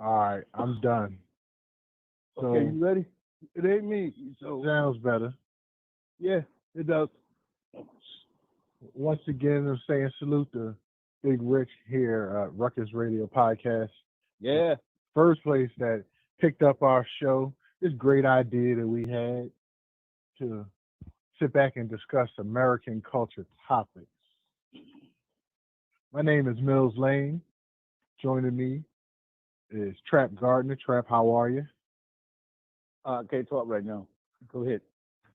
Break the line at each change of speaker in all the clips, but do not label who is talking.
All right, I'm done. So,
Okay, you ready? It ain't me. So
sounds better.
yeah, it does.
Once again, I'm saying salute to Big Rich here at Ruckus Radio Podcast.
Yeah.
First place that picked up our show. This great idea that we had to sit back and discuss American culture topics. My name is Mills Lane. Joining me is Trap Gardner. Trap, how are you?
I can't talk right now. Go ahead.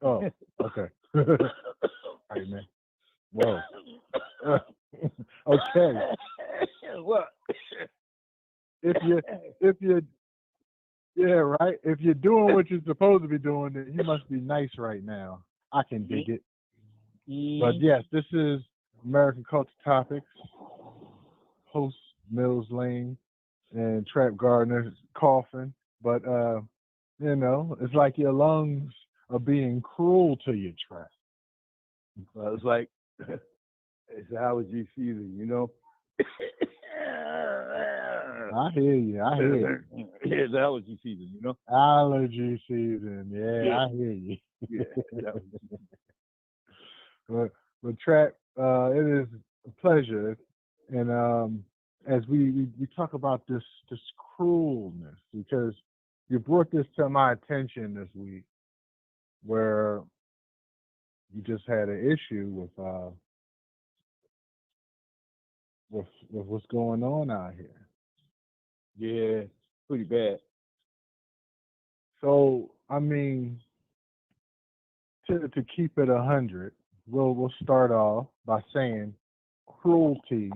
Oh, okay. All right, man. Whoa. Okay.
What?
If you yeah, right. If you're doing what you're supposed to be doing, then you must be nice right now. I can dig it. But yes, this is American Culture Topics. Host Mills Lane and Trap Gardner coughing. But it's like your lungs are being cruel to you, Trap.
Well, it's like it's allergy season, you know.
I hear you.
It's allergy season, you know.
Allergy season. Yeah, I hear you.
Yeah.
But Trap, it is a pleasure. And as we talk about this cruelness, because you brought this to my attention this week, where you just had an issue with what's going on out here.
Yeah, pretty bad.
So I mean, to keep it 100, we'll start off by saying cruelty,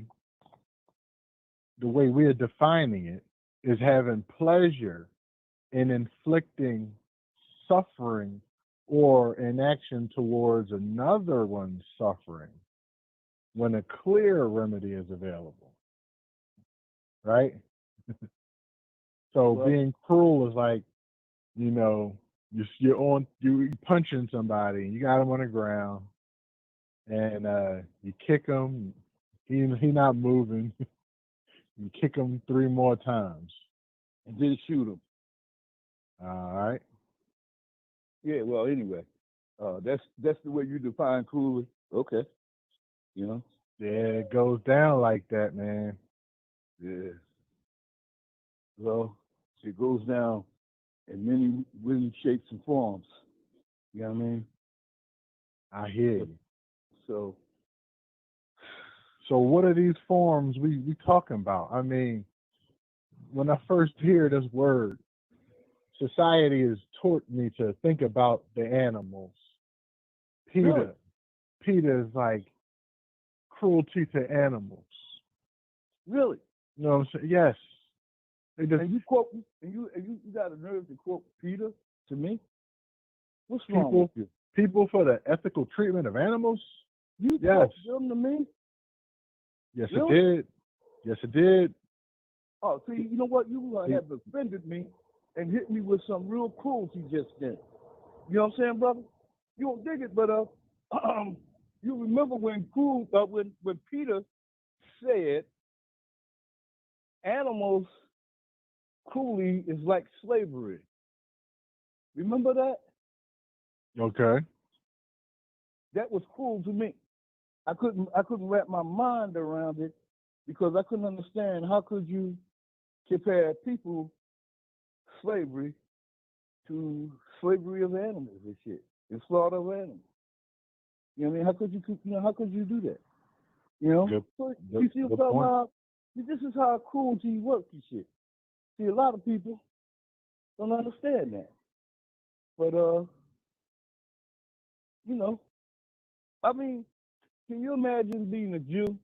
the way we're defining it, is having pleasure in inflicting suffering or inaction towards another one's suffering when a clear remedy is available. Right? So
Well,
being cruel is like, you're punching somebody, you got him on the ground, and you kick him, he not moving. You kick him 3 more times.
and then shoot him.
All right.
Yeah. Well, anyway, that's the way you define cruelty. Okay. You know.
Yeah, it goes down like that, man.
Yeah. Well, it goes down in many shapes and forms. You know what I mean?
I hear you.
So
So what are these forms we talking about? I mean, when I first hear this word, society has taught me to think about the animals.
Really?
PETA is like cruelty to animals.
Really,
You know what I'm saying? Yes. They just,
and you quote and you got the nerve to quote Peter to me? What's wrong with you?
people for the ethical treatment of animals?
You
Yes.
quote them to me?
Yes,
Really?
it did. Yes, it did.
Oh, see, you know what? You have offended me and hit me with some real cruelty just then. You know what I'm saying, brother? You don't dig it, but you remember when Peter said animals cruelty is like slavery. Remember that?
Okay.
That was cruel to me. I couldn't wrap my mind around it because I couldn't understand how could you compare people slavery to slavery of animals and shit, and slaughter of animals. You know what I mean? How could you do that? You know? So you see what I'm talking about? This is how cruelty works and shit. See, a lot of people don't understand that. But I mean, can you imagine being a Jew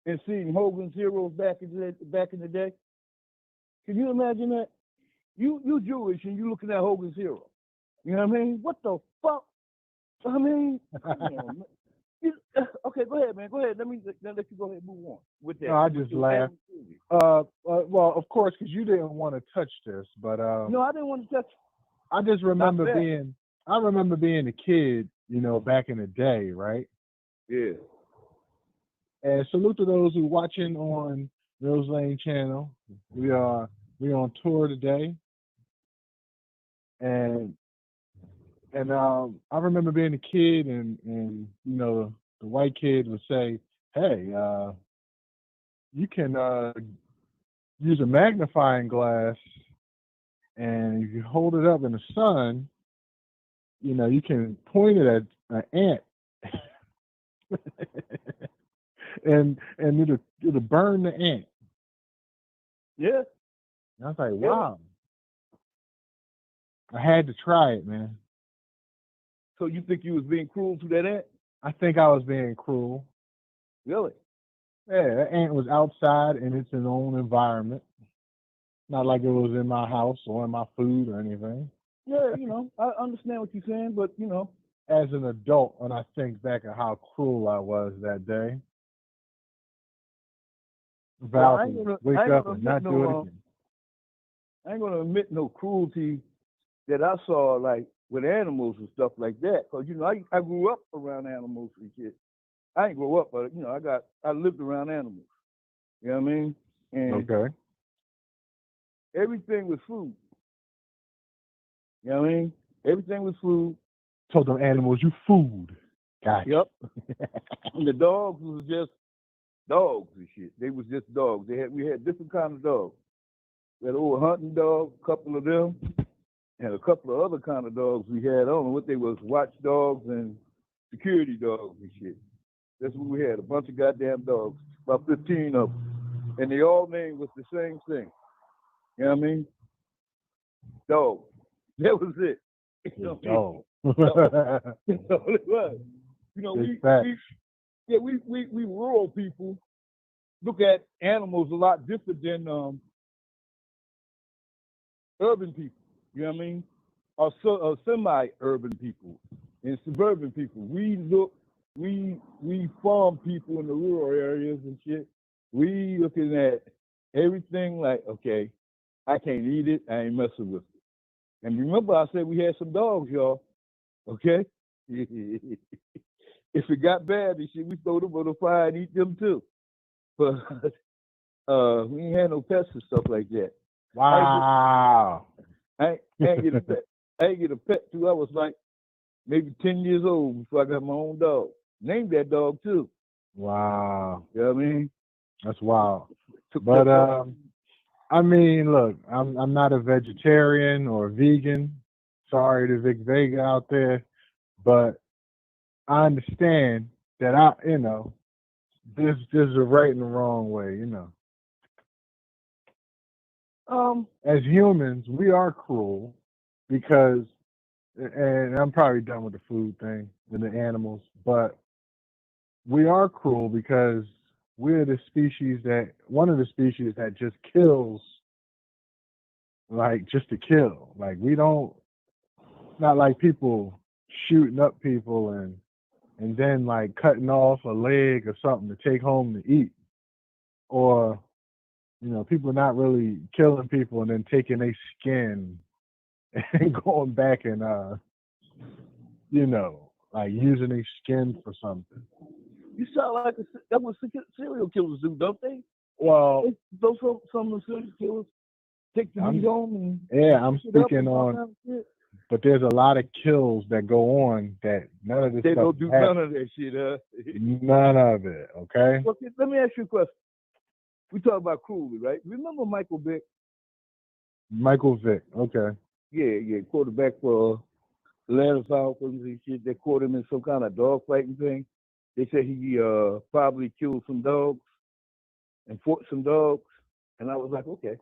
and seeing Hogan's Heroes back in the day? Can you imagine that? You Jewish and you looking at Hogan's Heroes. You know what I mean? What the fuck? I mean, come on, man. Okay, go ahead, man. Go ahead. Let you go ahead and move on with that.
No, I just laughed. Well, of course, because you didn't want to touch this, but
no, I didn't want to touch.
I just remember being a kid, back in the day, right?
Yeah.
And salute to those who watching on Mills Lane channel. We are we on tour today, and I remember being a kid, and you know, the white kid would say, "Hey, you can use a magnifying glass, and if you hold it up in the sun, you know, you can point it at an ant, and it'll burn the ant."
Yeah.
And I was like, wow. I had to try it, man.
So you think you was being cruel to that ant?
I think I was being cruel.
Really?
Yeah, that ant was outside in its own environment. Not like it was in my house or in my food or anything.
Yeah, you know, I understand what you're saying, but you know.
As an adult, when I think back at how cruel I was that day, vowed to wake up and not do it again.
I ain't gonna admit no cruelty that I saw, like with animals and stuff like that. Cause you know, I grew up around animals and shit. I ain't grow up, but you know, I lived around animals. You know what I mean? And
okay.
everything was food. You know what I mean? Everything was food.
Told them animals, you food. Gotcha.
Yep. And the dogs was just dogs and shit. They was just dogs. We had different kinds of dogs. We had old hunting dogs, a couple of them, and a couple of other kind of dogs we had. I don't know what they was, watchdogs and security dogs and shit. That's what we had, a bunch of goddamn dogs, about 15 of them. And they all named was the same thing. You know what I mean? Dog. That was it. You know
dog.
That's all it was. You know, we rural people look at animals a lot different than urban people. You know what I mean? Or semi-urban people and suburban people. We farm people in the rural areas and shit. We looking at everything like, okay, I can't eat it. I ain't messing with it. And remember, I said we had some dogs, y'all. Okay? If it got bad and shit, we throw them on the fire and eat them too. But we ain't had no pets and stuff like that.
Wow.
I ain't get a pet. I ain't get a pet till I was like maybe 10 years old before I got my own dog. Named that dog too.
Wow.
You know what I mean?
That's wild. But I mean, look, I'm not a vegetarian or a vegan. Sorry to Vic Vega out there, but I understand that there's a right and a wrong way, you know. As humans, we are cruel because, and I'm probably done with the food thing and the animals, but we are cruel because we're one of the species that just kills, like just to kill. Like we don't, not like people shooting up people and then like cutting off a leg or something to take home to eat, or you know, people not really killing people and then taking their skin and going back and you know, like using their skin for something.
You sound like that was serial killers do, don't they?
Well,
those some of the serial killers take the meat home and
I'm speaking on. But there's a lot of kills that go on that none of this
they
stuff
don't do
happens.
none of that shit, huh?
None of it, okay?
Well, let me ask you a question. We talk about Cruelty, right? Remember Michael Vick?
Michael Vick, okay.
Yeah, quarterback for Atlanta Falcons and shit. They caught him in some kind of dog fighting thing. They said he probably killed some dogs and fought some dogs. And I was like, okay.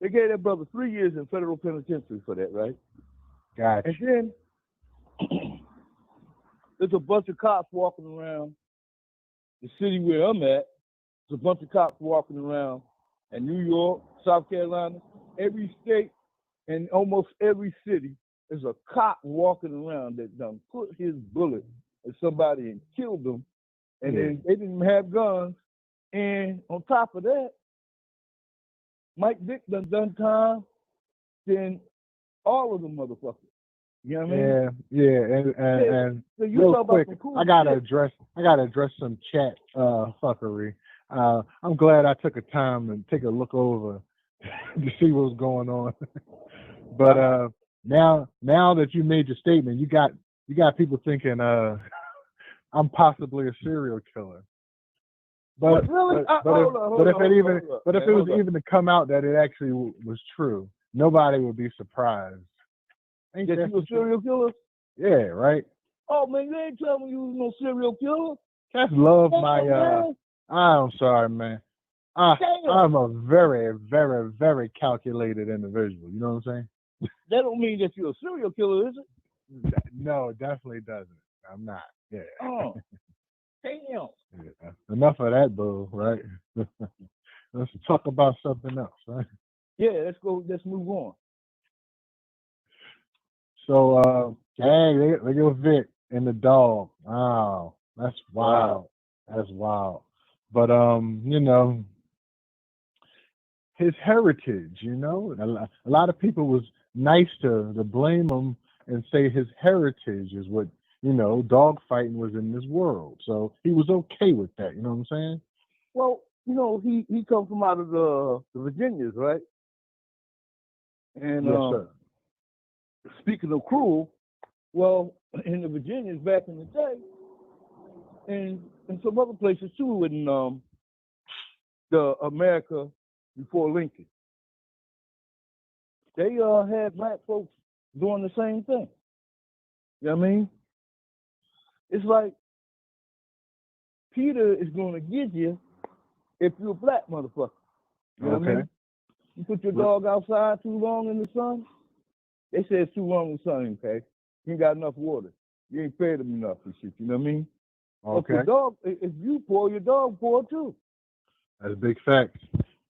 They gave that brother 3 years in federal penitentiary for that, right?
Gotcha.
And then there's a bunch of cops walking around the city where I'm at. There's a bunch of cops walking around in New York, South Carolina, every state, and almost every city. There's a cop walking around that done put his bullet at somebody and killed them. And then they didn't have guns. And on top of that, Mike Vick done time than all of them motherfuckers. You know what I mean?
Yeah. And
so you
real
talk
quick,
about cool
I gotta address some chat fuckery. I'm glad I took a time and take a look over to see what's going on. But now that you made your statement, you got people thinking I'm possibly a serial killer. But
really?
If it was even to come out that it actually was true, nobody would be surprised.
Ain't that you a serial killer?
Yeah, right.
Oh man, you ain't telling me you was no serial killer.
Just love my. I'm sorry, man. I'm a very, very, very calculated individual. You know what I'm saying?
That don't mean that you're a serial killer, is it?
No, it definitely doesn't. I'm not. Yeah.
Oh, damn.
Yeah. Enough of that, boo. Right? Let's talk about something else, right?
Yeah, let's go. Let's move on.
So, hey, look at Vic and the dog. Wow, that's wild. That's wild. But you know, his heritage. You know, a lot of people was nice to blame him and say his heritage is what, you know, dog fighting was in this world. So he was okay with that. You know what I'm saying?
Well, you know, he come from out of the Virginias, right? And
yes, sir.
Speaking of cruel, well, in the Virginias back in the day, and some other places too, in the America before Lincoln, they had black folks doing the same thing. You know what I mean? It's like Peter is going to get you if you're a black motherfucker. You know what I mean? You put your dog outside too long in the sun, they say it's too long in the sun, okay? You ain't got enough water. You ain't fed him enough and shit, you know what I mean?
Okay.
If, if you poor, your dog poor too.
That's a big fact.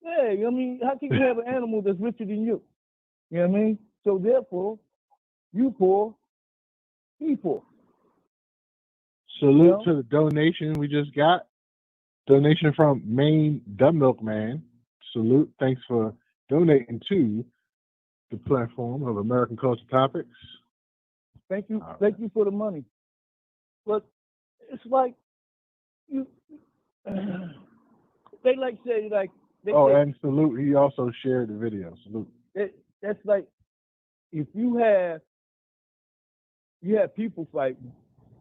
Yeah, you know what I mean? How can you have an animal that's richer than you? You know what I mean? So therefore, you poor, he poor.
Salute to the donation we just got. Donation from Maine the Milkman. Salute. Thanks for donating to the platform of American Culture Topics.
Thank you. Thank you for the money. But it's like you they like say like they say,
and salute. He also shared the video. Salute.
That's like if you have people fighting,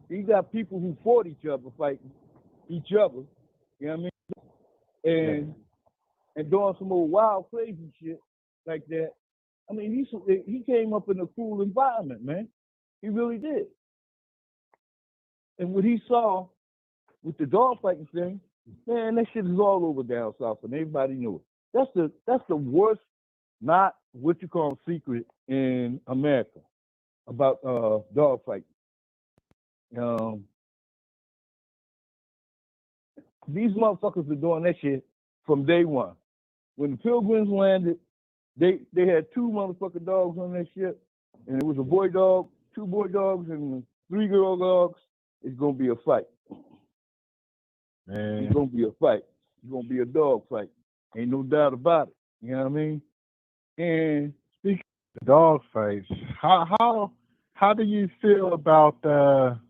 you got people who fought each other fighting each other, you know what I mean? And doing some old wild crazy shit like that. I mean, he came up in a cool environment, man. He really did. And what he saw with the dog fighting thing, man, that shit is all over down south, and everybody knew it. That's the worst, not what you call secret in America about dog fighting. These motherfuckers are doing that shit from day one. When the Pilgrims landed, they had 2 motherfucking dogs on that ship, and it was a boy dog, 2 boy dogs, and 3 girl dogs. It's gonna be a fight.
Man.
It's gonna be a fight. It's gonna be a dog fight. Ain't no doubt about it. You know what I mean? And
speaking of dog fights, how do you feel about the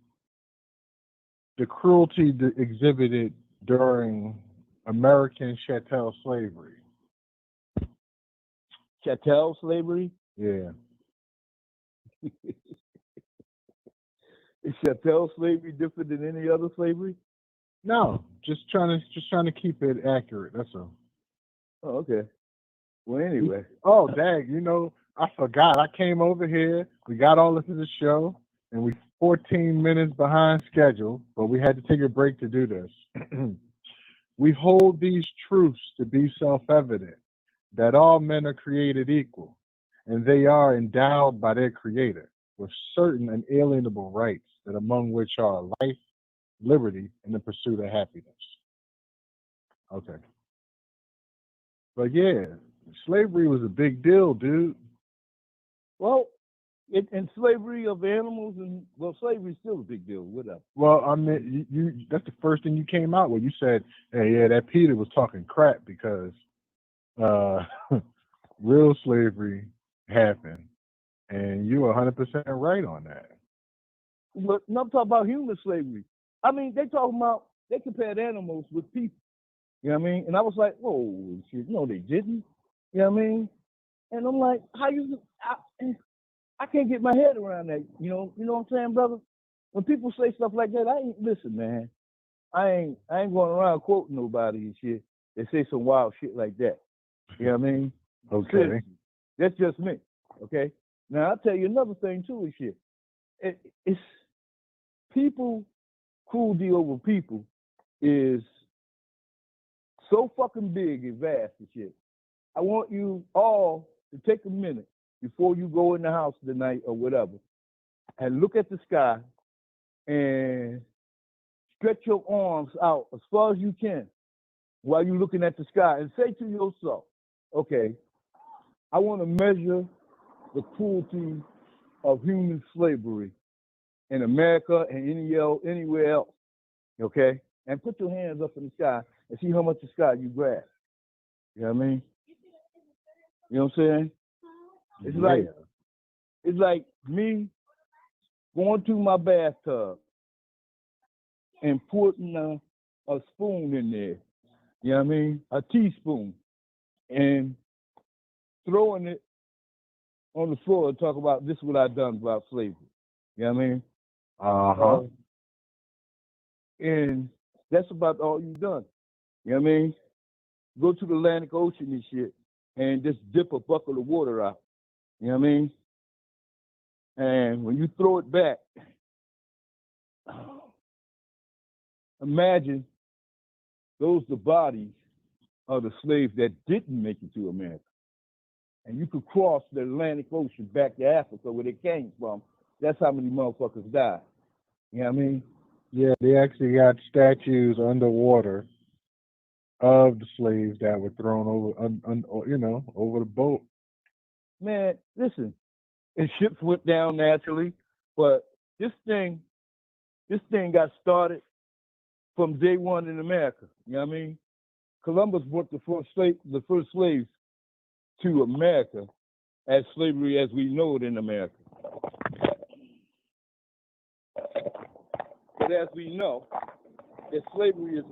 cruelty exhibited during American chattel slavery?
Chattel slavery?
Yeah.
Is chattel slavery different than any other slavery?
No, just trying to keep it accurate. That's all.
Oh, okay. Well, anyway.
Oh, dang! You know, I forgot. I came over here. We got all this in the show, and we 14 minutes behind schedule, but we had to take a break to do this. We hold these truths to be self-evident, that all men are created equal, and they are endowed by their Creator with certain inalienable rights, that among which are life, liberty, and the pursuit of happiness. Okay. But yeah, slavery was a big deal, dude.
Well, and slavery of animals, and well, slavery is still a big deal. Whatever.
Well, I mean, you—that's the first thing you came out with. You said, "Hey, yeah, that Peter was talking crap because real slavery happened," and you were 100% right on that.
But I'm talking about human slavery. I mean, they compared animals with people. You know what I mean? And I was like, whoa, shit, no, they didn't. You know what I mean? And I'm like, how you? I can't get my head around that. You know what I'm saying, brother? When people say stuff like that, I ain't listen, man. I ain't going around quoting nobody and shit. They say some wild shit like that. You know what I mean?
Okay.
Seriously. That's just me. Okay. Now I'll tell you another thing too. Is shit. It's people cruelty over people is so fucking big and vast and shit. I want you all to take a minute before you go in the house tonight or whatever and look at the sky and stretch your arms out as far as you can while you're looking at the sky and say to yourself, okay, I want to measure the cruelty of human slavery in America and anywhere else, okay? And put your hands up in the sky and see how much the sky you grab. You know what I mean? You know what I'm saying? It's like me going to my bathtub and putting a spoon in there. You know what I mean? A teaspoon. And throwing it on the floor and talk about this is what I've done about slavery. You know what I mean?
Uh-huh.
And that's about all you've done. You know what I mean? Go to the Atlantic Ocean and shit and just dip a bucket of water out. You know what I mean? And when you throw it back, imagine those the bodies of the slaves that didn't make it to America. And you could cross the Atlantic Ocean back to Africa where they came from. That's how many motherfuckers died. You know what I mean?
Yeah, they actually got statues underwater of the slaves that were thrown over, over the boat.
Man, listen, and ships went down naturally, but this thing got started from day one in America. You know what I mean? Columbus brought the first slaves to America as slavery as we know it in America. But as we know, that slavery is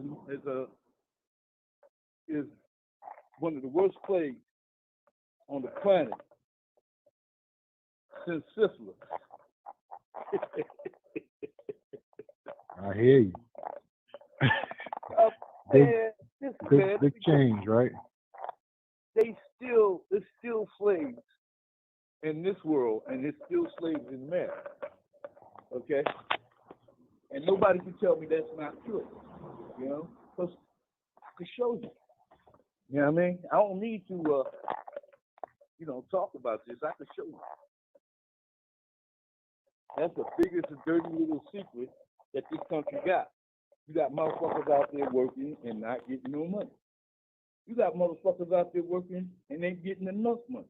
one of the worst plagues on the planet since syphilis.
I hear you. Big change, right?
There's still slaves in this world, and there's still slaves in America. Okay? And nobody can tell me that's not true. You know? Because it shows you. You know what I mean? I don't need to, talk about this. I can show you. That's the biggest and dirty little secret that this country got. You got motherfuckers out there working and not getting no money. You got motherfuckers out there working and ain't getting enough money.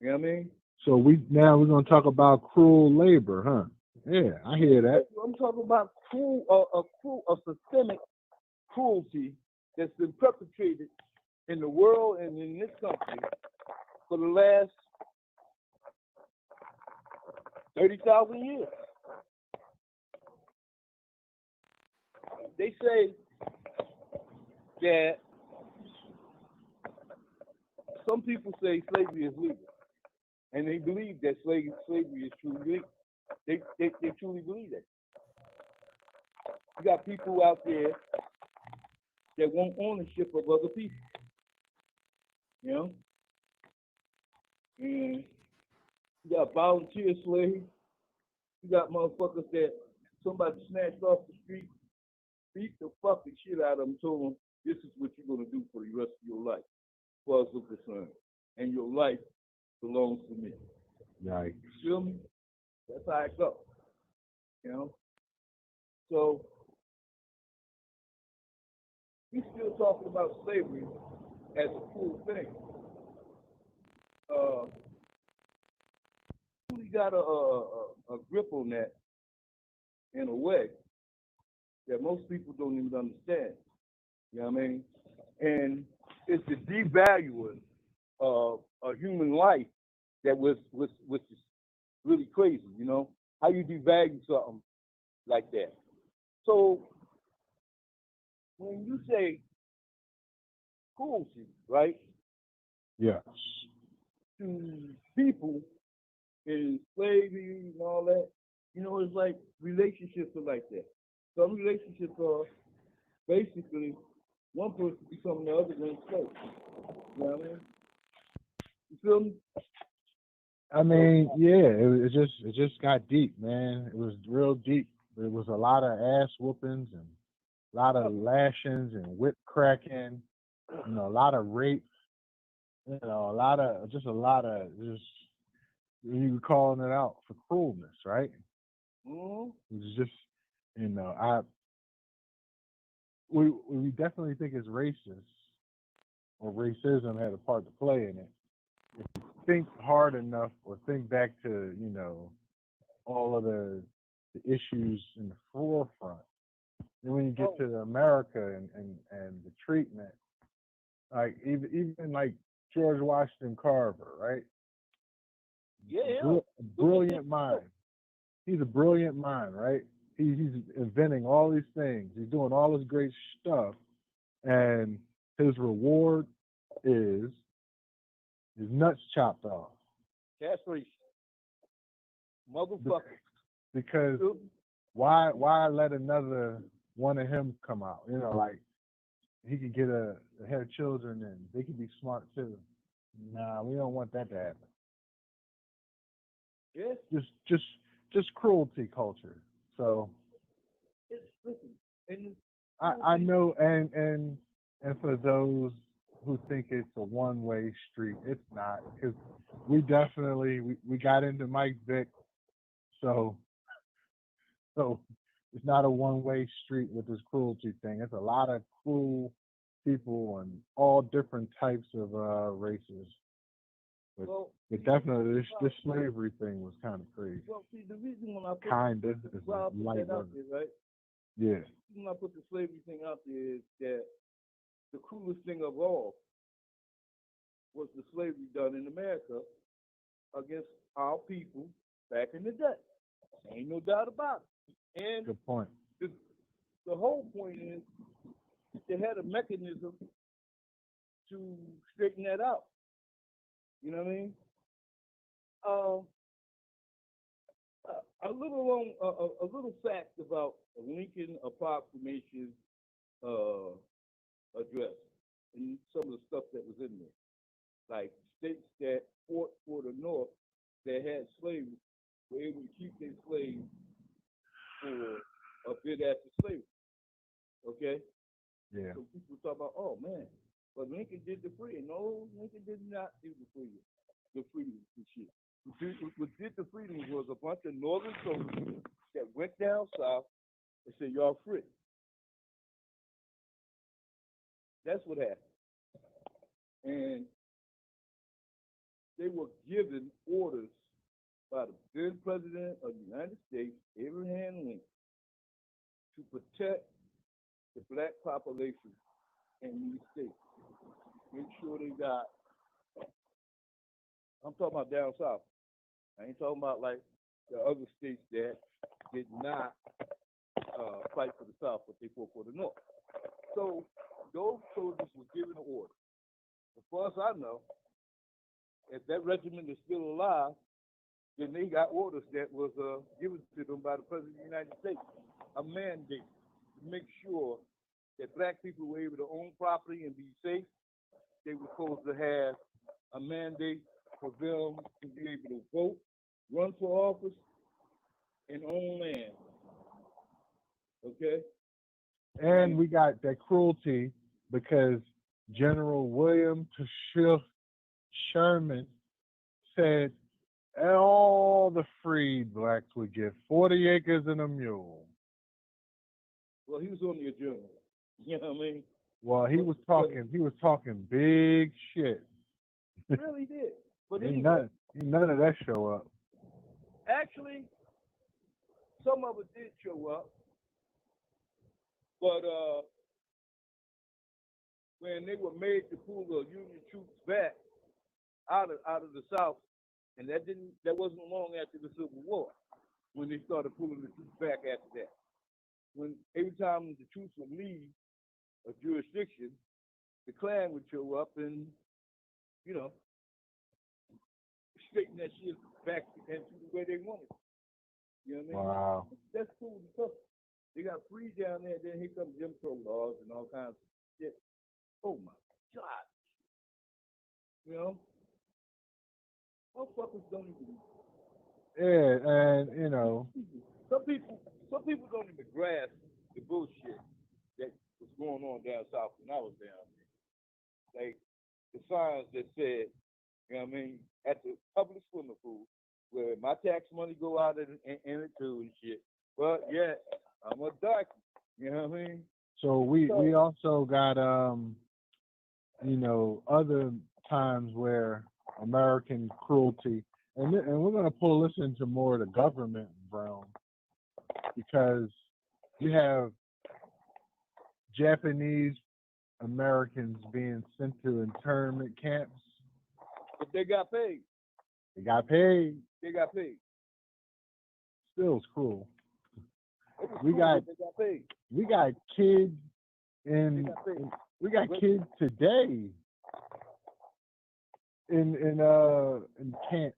You know what I mean?
So we're gonna talk about cruel labor, huh? Yeah, I hear that.
I'm talking about a systemic cruelty that's been perpetrated in the world and in this country for the last 30,000 years. They say that some people say slavery is legal, and they believe that slavery is truly legal. They truly believe that. You got people out there that want ownership of other people. You know? And you got volunteer slaves. You got motherfuckers that somebody snatched off the street, beat the fucking shit out of them, told them, this is what you're going to do for the rest of your life, as far as I'm concerned. And your life belongs to me.
Right.
You feel me? That's how it goes. You know? So, we still talking about slavery as a cool thing. We got a grip on that in a way that most people don't even understand. You know what I mean? And it's the devaluing of a human life that was really crazy, you know? How you devalue something like that. So when you say cruelty, right?
Yes.
to people in slavery and all that. You know, it's like relationships are like that. Some relationships are basically one person becoming the other man's slave. You know what I mean? You feel me?
I mean, yeah, it just got deep, man. It was real deep. There was a lot of ass whoopings and a lot of lashings and whip cracking, a lot of rape, a lot of you calling it out for cruelness, right?
Mm-hmm.
It was just, I we definitely think it's racist or racism had a part to play in it. Think hard enough or think back to, all of the issues in the forefront. And when you get to America and the treatment, like even like George Washington Carver, right?
Yeah.
Brilliant mind. He's a brilliant mind, right? He's inventing all these things. He's doing all this great stuff, and his reward is his nuts chopped off.
Castration. Motherfucker.
Because why let another one of him come out? Like he could get have children and they could be smart too. Nah, we don't want that to happen.
Yeah.
Just cruelty culture. So I know, and for those who think it's a one-way street, it's not, because we definitely we got into Mike Vick, so it's not a one-way street with this cruelty thing. It's a lot of cruel people and all different types of races. But definitely this slavery thing was kind of crazy.
Well, see, the reason when I put
light
that out there, right?
Yeah.
When I put the slavery thing out there is that the cruelest thing of all was the slavery done in America against our people back in the day. Ain't no doubt about it. And
good point.
The whole point is they had a mechanism to straighten that out. You know what I mean? A little fact about Lincoln Proclamation address and some of the stuff that was in there. Like states that fought for the North that had slavery were able to keep their slaves for a bit after slavery. Okay?
Yeah.
So people talk about, oh man, but Lincoln did the freedom. No, Lincoln did not do the freedom. The freedom and shit. What did the freedom was a bunch of northern soldiers that went down south and said, y'all free. That's what happened. And they were given orders by the then President of the United States, Abraham Lincoln, to protect the black population in these states. Make sure they got, I'm talking about down south. I ain't talking about like the other states that did not fight for the South, but they fought for the North. So those soldiers were given an order. As far as I know, if that regiment is still alive, then they got orders that was given to them by the President of the United States, a mandate to make sure that black people were able to own property and be safe. They were supposed to have a mandate for them to be able to vote, run for office, and own land. Okay?
And we got that cruelty because General William Tashif Sherman said all the freed blacks would get 40 acres and a mule.
Well, he was only a journalist. You know what I mean?
Well, he was talking big shit.
He really did. But
anyway, none of that show up.
Actually, some of it did show up. But when they were made to pull the Union troops back out of the South, and that wasn't long after the Civil War when they started pulling the troops back after that. When every time the troops would leave a jurisdiction, the Klan would show up and
you know, straighten that shit back into the way they want it. You know what I mean?
Wow.
That's cool because they got free down there. Then here comes Jim Crow laws and all kinds of shit. Oh my God. You know, motherfuckers don't even.
Yeah, and you know,
Some people don't even grasp the bullshit that was going on down south when I was down there. Like the signs that said, you know what I mean, at the public swimming pool where my tax money go out in it too and shit. But yeah, I'm a darky. You know what I mean?
so we also got you know, other times where American cruelty, and we're gonna pull this into more of the government realm because you have Japanese Americans being sent to internment camps.
But they got paid.
They got paid.
They got paid.
Still, it's cruel.
It was
We
cool,
got
but they got paid.
we got kids
They
in
got paid.
we got kids today in camps.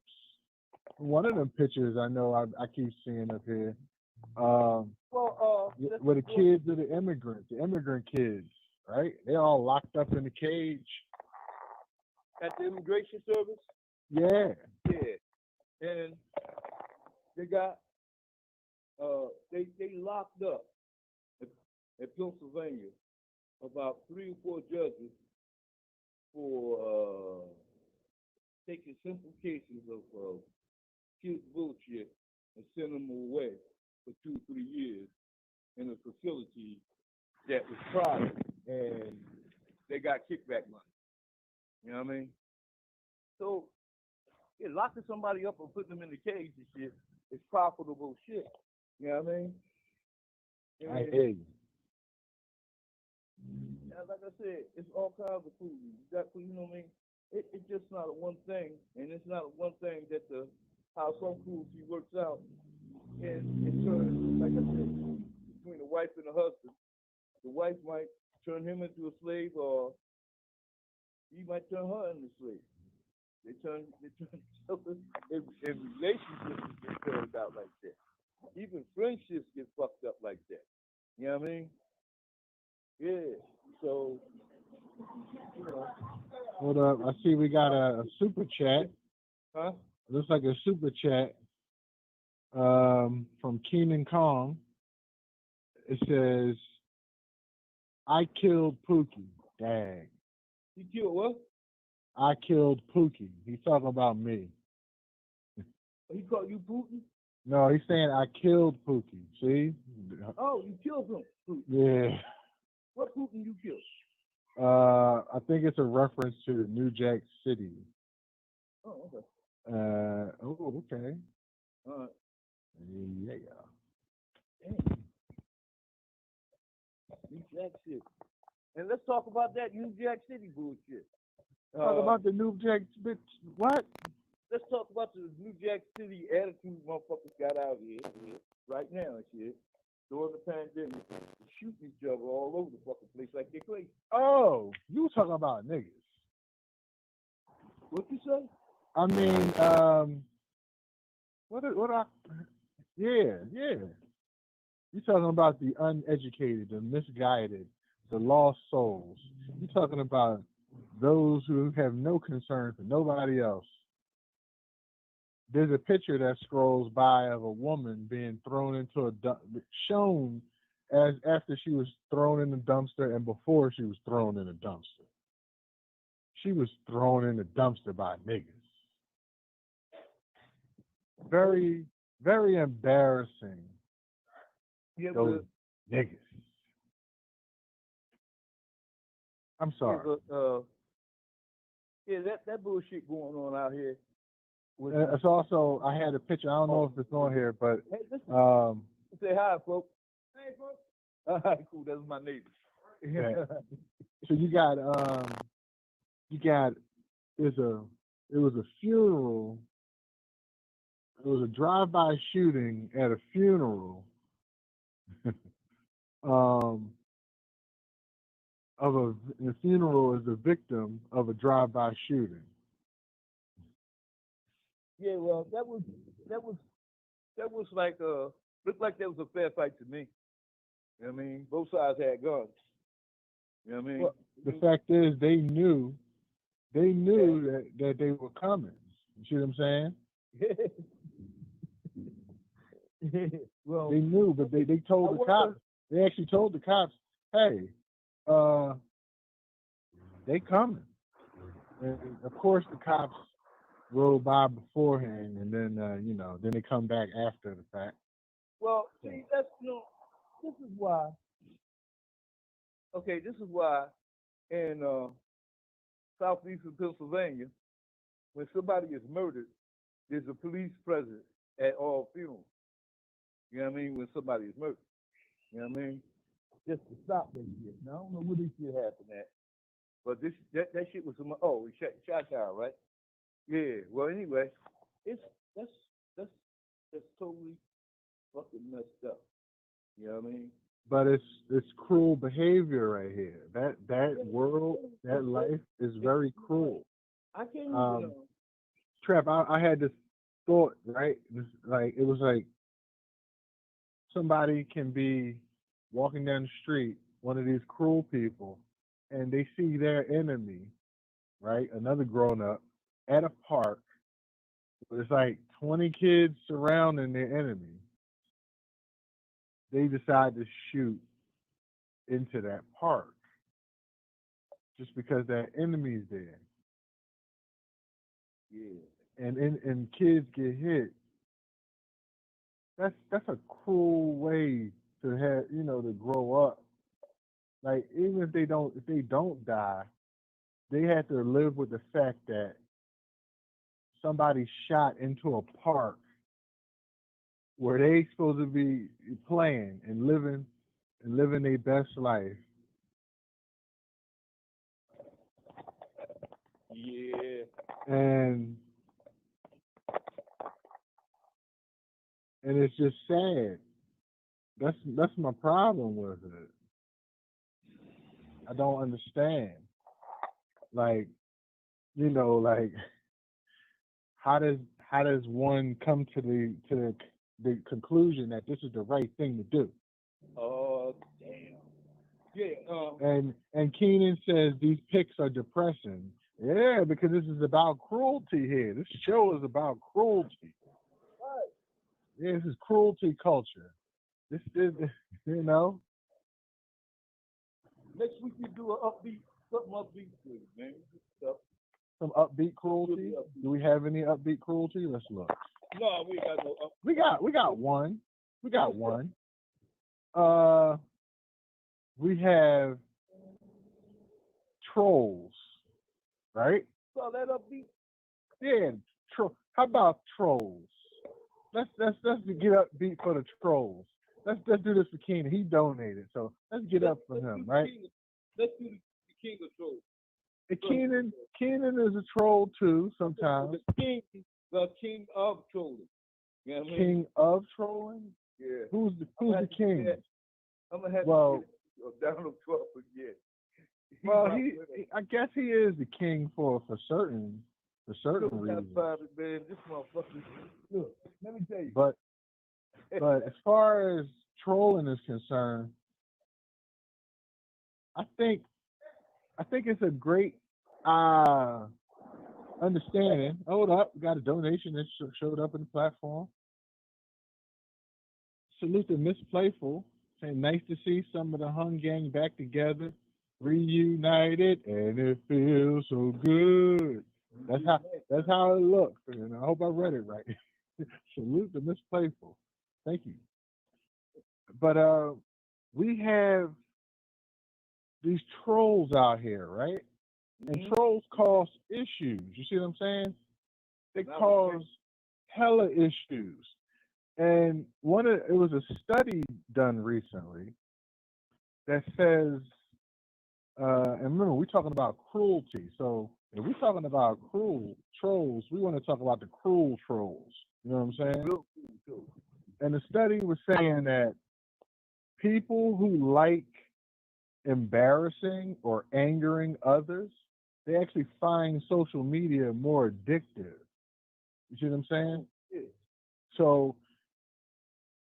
One of them pictures I know I keep seeing up here. Where the kids are the immigrant kids, right? They're all locked up in the cage.
At the immigration service?
Yeah.
Yeah. And they got they locked up in Pennsylvania about 3 or 4 judges for taking simple cases of kids bullshit and sending them away for 2 or 3 years in a facility that was private and they got kickback money. You know what I mean? So, yeah, locking somebody up and putting them in the cage and shit is profitable shit. You know what I mean?
I hear you.
Yeah, like I said, it's all kinds of food. You got, you know what I mean? It's just not a one thing, and it's not a one thing that how some cruelty works out in turn, like I said, between the wife and the husband. The wife might turn him into a slave, or he might turn her into a slave. They turn in relationships get turned out like that. Even friendships get fucked up like that. You know what I mean? Yeah. So, you know.
Hold up. I see we got a super chat.
Huh?
Looks like a super chat from Keenan Kong. It says, I killed Pookie. Dang.
You killed what?
I killed Pookie. He's talking about me.
He called you Putin?
No, he's saying I killed Pookie. See?
Oh, you killed him. Putin.
Yeah.
What Putin you killed?
I think it's a reference to New Jack City.
Oh, okay.
Okay.
All right.
Yeah.
Damn. New Jack City. And let's talk about that New Jack City bullshit.
Talk about the New Jack bitch. What?
Let's talk about the New Jack City attitude motherfuckers got out here right now and shit. During the pandemic, shooting each other all over the fucking place like they're crazy.
Oh, you talking about niggas.
What you say?
I mean, yeah. You talking about the uneducated, the misguided, the lost souls. You talking about those who have no concern for nobody else. There's a picture that scrolls by of a woman being thrown into a shown as after she was thrown in the dumpster and before she was thrown in the dumpster. She was thrown in the dumpster by niggas. Very, very embarrassing.
Yeah,
those niggas. I'm sorry.
Yeah, that bullshit going on out here.
It's also, I had a picture. I don't know if it's on here, but
hey, say hi, folks. Hey, folks. All right, cool. That's my neighbor.
Yeah. So it was a funeral. It was a drive-by shooting at a funeral the funeral is the victim of a drive-by shooting.
Yeah, well, that was like looked like that was a fair fight to me. You know what I mean? Both sides had guns. You know what I mean?
Well, the fact is, they knew that they were coming. You see what I'm saying?
Well,
They knew, but they told the cops. They actually told the cops, "Hey, they coming." And of course, the cops rode by beforehand, and then then they come back after the fact.
well, see, that's this is why. Okay, this is why in southeastern Pennsylvania, when somebody is murdered, there's a police present at all funerals. You know what I mean? When somebody is murdered. You know what I mean? Just to stop that shit. Now, I don't know where this shit happened at. But that shit was some we shot down, right? Yeah. Well anyway, it's that's totally fucking messed up. You know what I mean?
But it's cruel behavior right here. That world, that life is very cruel.
I can't even
Trap, I had this thought, right? It was like somebody can be walking down the street, one of these cruel people, and they see their enemy, right? Another grown up at a park. There's like 20 kids surrounding their enemy. They decide to shoot into that park just because that enemy's there. Yeah. And kids get hit. That's a cruel way to have to grow up. Like even if they don't die, they have to live with the fact that somebody shot into a park where they supposed to be playing and living their best life.
Yeah.
And it's just sad. That's my problem with it. I don't understand. Like, how does one come to the conclusion that this is the right thing to do?
Oh damn. Yeah.
And Keenan says these pics are depressing. Yeah, because this is about cruelty here. This show is about cruelty.
Right.
Yeah, this is cruelty culture. This is,
Next week we do something upbeat, man.
Some upbeat cruelty. Do we have any upbeat cruelty? Let's look.
No, we got no upbeat.
We got one. We got one. We have trolls, right?
So that upbeat.
Yeah. How about trolls? Let's get upbeat for the trolls. Let's do this for Keenan. He donated, so let's get up for him, right?
Let's do the king of trolls.
Keenan is a troll too sometimes.
The king of trolling. You know what I mean?
King of trolling?
Yeah.
Who's the king?
I'm gonna have
to
Donald Trump again.
Well, I guess he is the king for certain reasons.
Man, this motherfucker. Look, let me tell you.
But as far as trolling is concerned, I think it's a great understanding. Hold up, we got a donation that showed up in the platform. Salute to Miss Playful, saying nice to see some of the Hung Gang back together, reunited, and it feels so good. That's how it looks, and I hope I read it right. Salute to Miss Playful. Thank you. But we have these trolls out here, right? And trolls cause issues. You see what I'm saying? They cause hella issues. And it was a study done recently that says, and remember, we're talking about cruelty. So if we're talking about cruel trolls, we want to talk about the cruel trolls. You know what I'm saying? And the study was saying that people who like embarrassing or angering others, they actually find social media more addictive You see what I'm saying?
Yeah.
So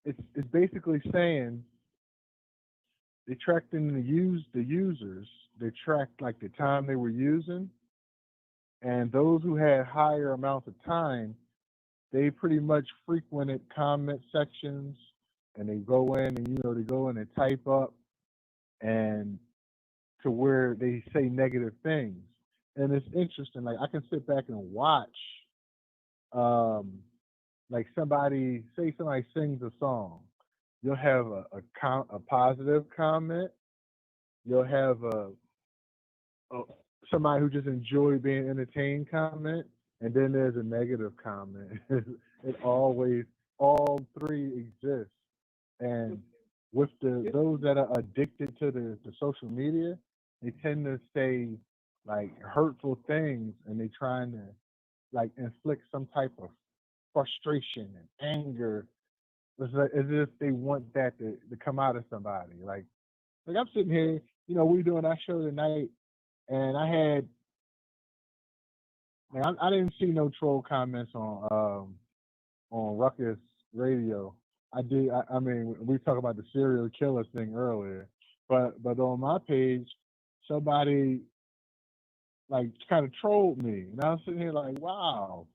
it's basically saying they tracked in the users. They tracked like the time they were using, and those who had higher amounts of time, they pretty much frequented comment sections, and they go in and they go in and type up and to where they say negative things. And it's interesting. Like I can sit back and watch, like somebody sings a song. You'll have a positive comment. You'll have a somebody who just enjoyed being entertained comment, and then there's a negative comment. It always all three exist. And with those that are addicted to the social media, they tend to say like hurtful things, and they trying to like inflict some type of frustration and anger. As if they want that to come out of somebody. Like I'm sitting here, we doing our show tonight, and I had, man, I didn't see no troll comments on Ruckus Radio. I did. I mean, we talked about the serial killer thing earlier, but on my page, somebody like kind of trolled me, and I was sitting here like, wow.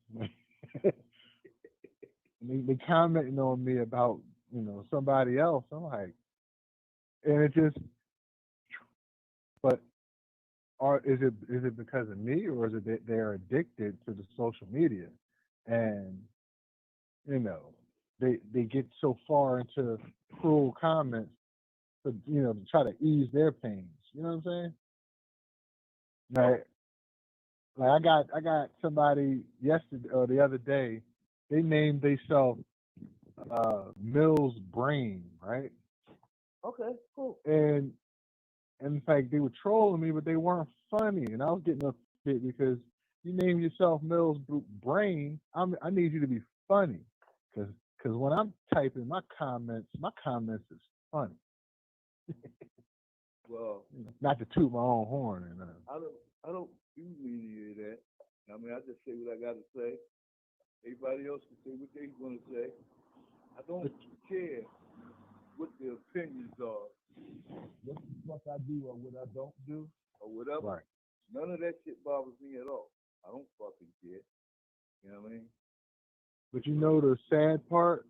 And they commenting on me about somebody else. I'm like, and it just, but is it because of me, or is it that they're addicted to the social media, and they get so far into cruel comments to try to ease their pains. You know what I'm saying? Like I got somebody yesterday or the other day. They named themselves Mill's Brain, right?
Okay, cool.
And in fact, they were trolling me, but they weren't funny, and I was getting upset because you name yourself Mill's Brain. I need you to be funny, because when I'm typing my comments is funny.
Well,
not to toot my own horn, and
I don't do any of that. I mean, I just say what I got to say. Everybody else can say what they want to say. I don't care what the opinions are. What the fuck I do or what I don't do or whatever.
Right.
None of that shit bothers me at all. I don't fucking care. You know what I mean?
But the sad part,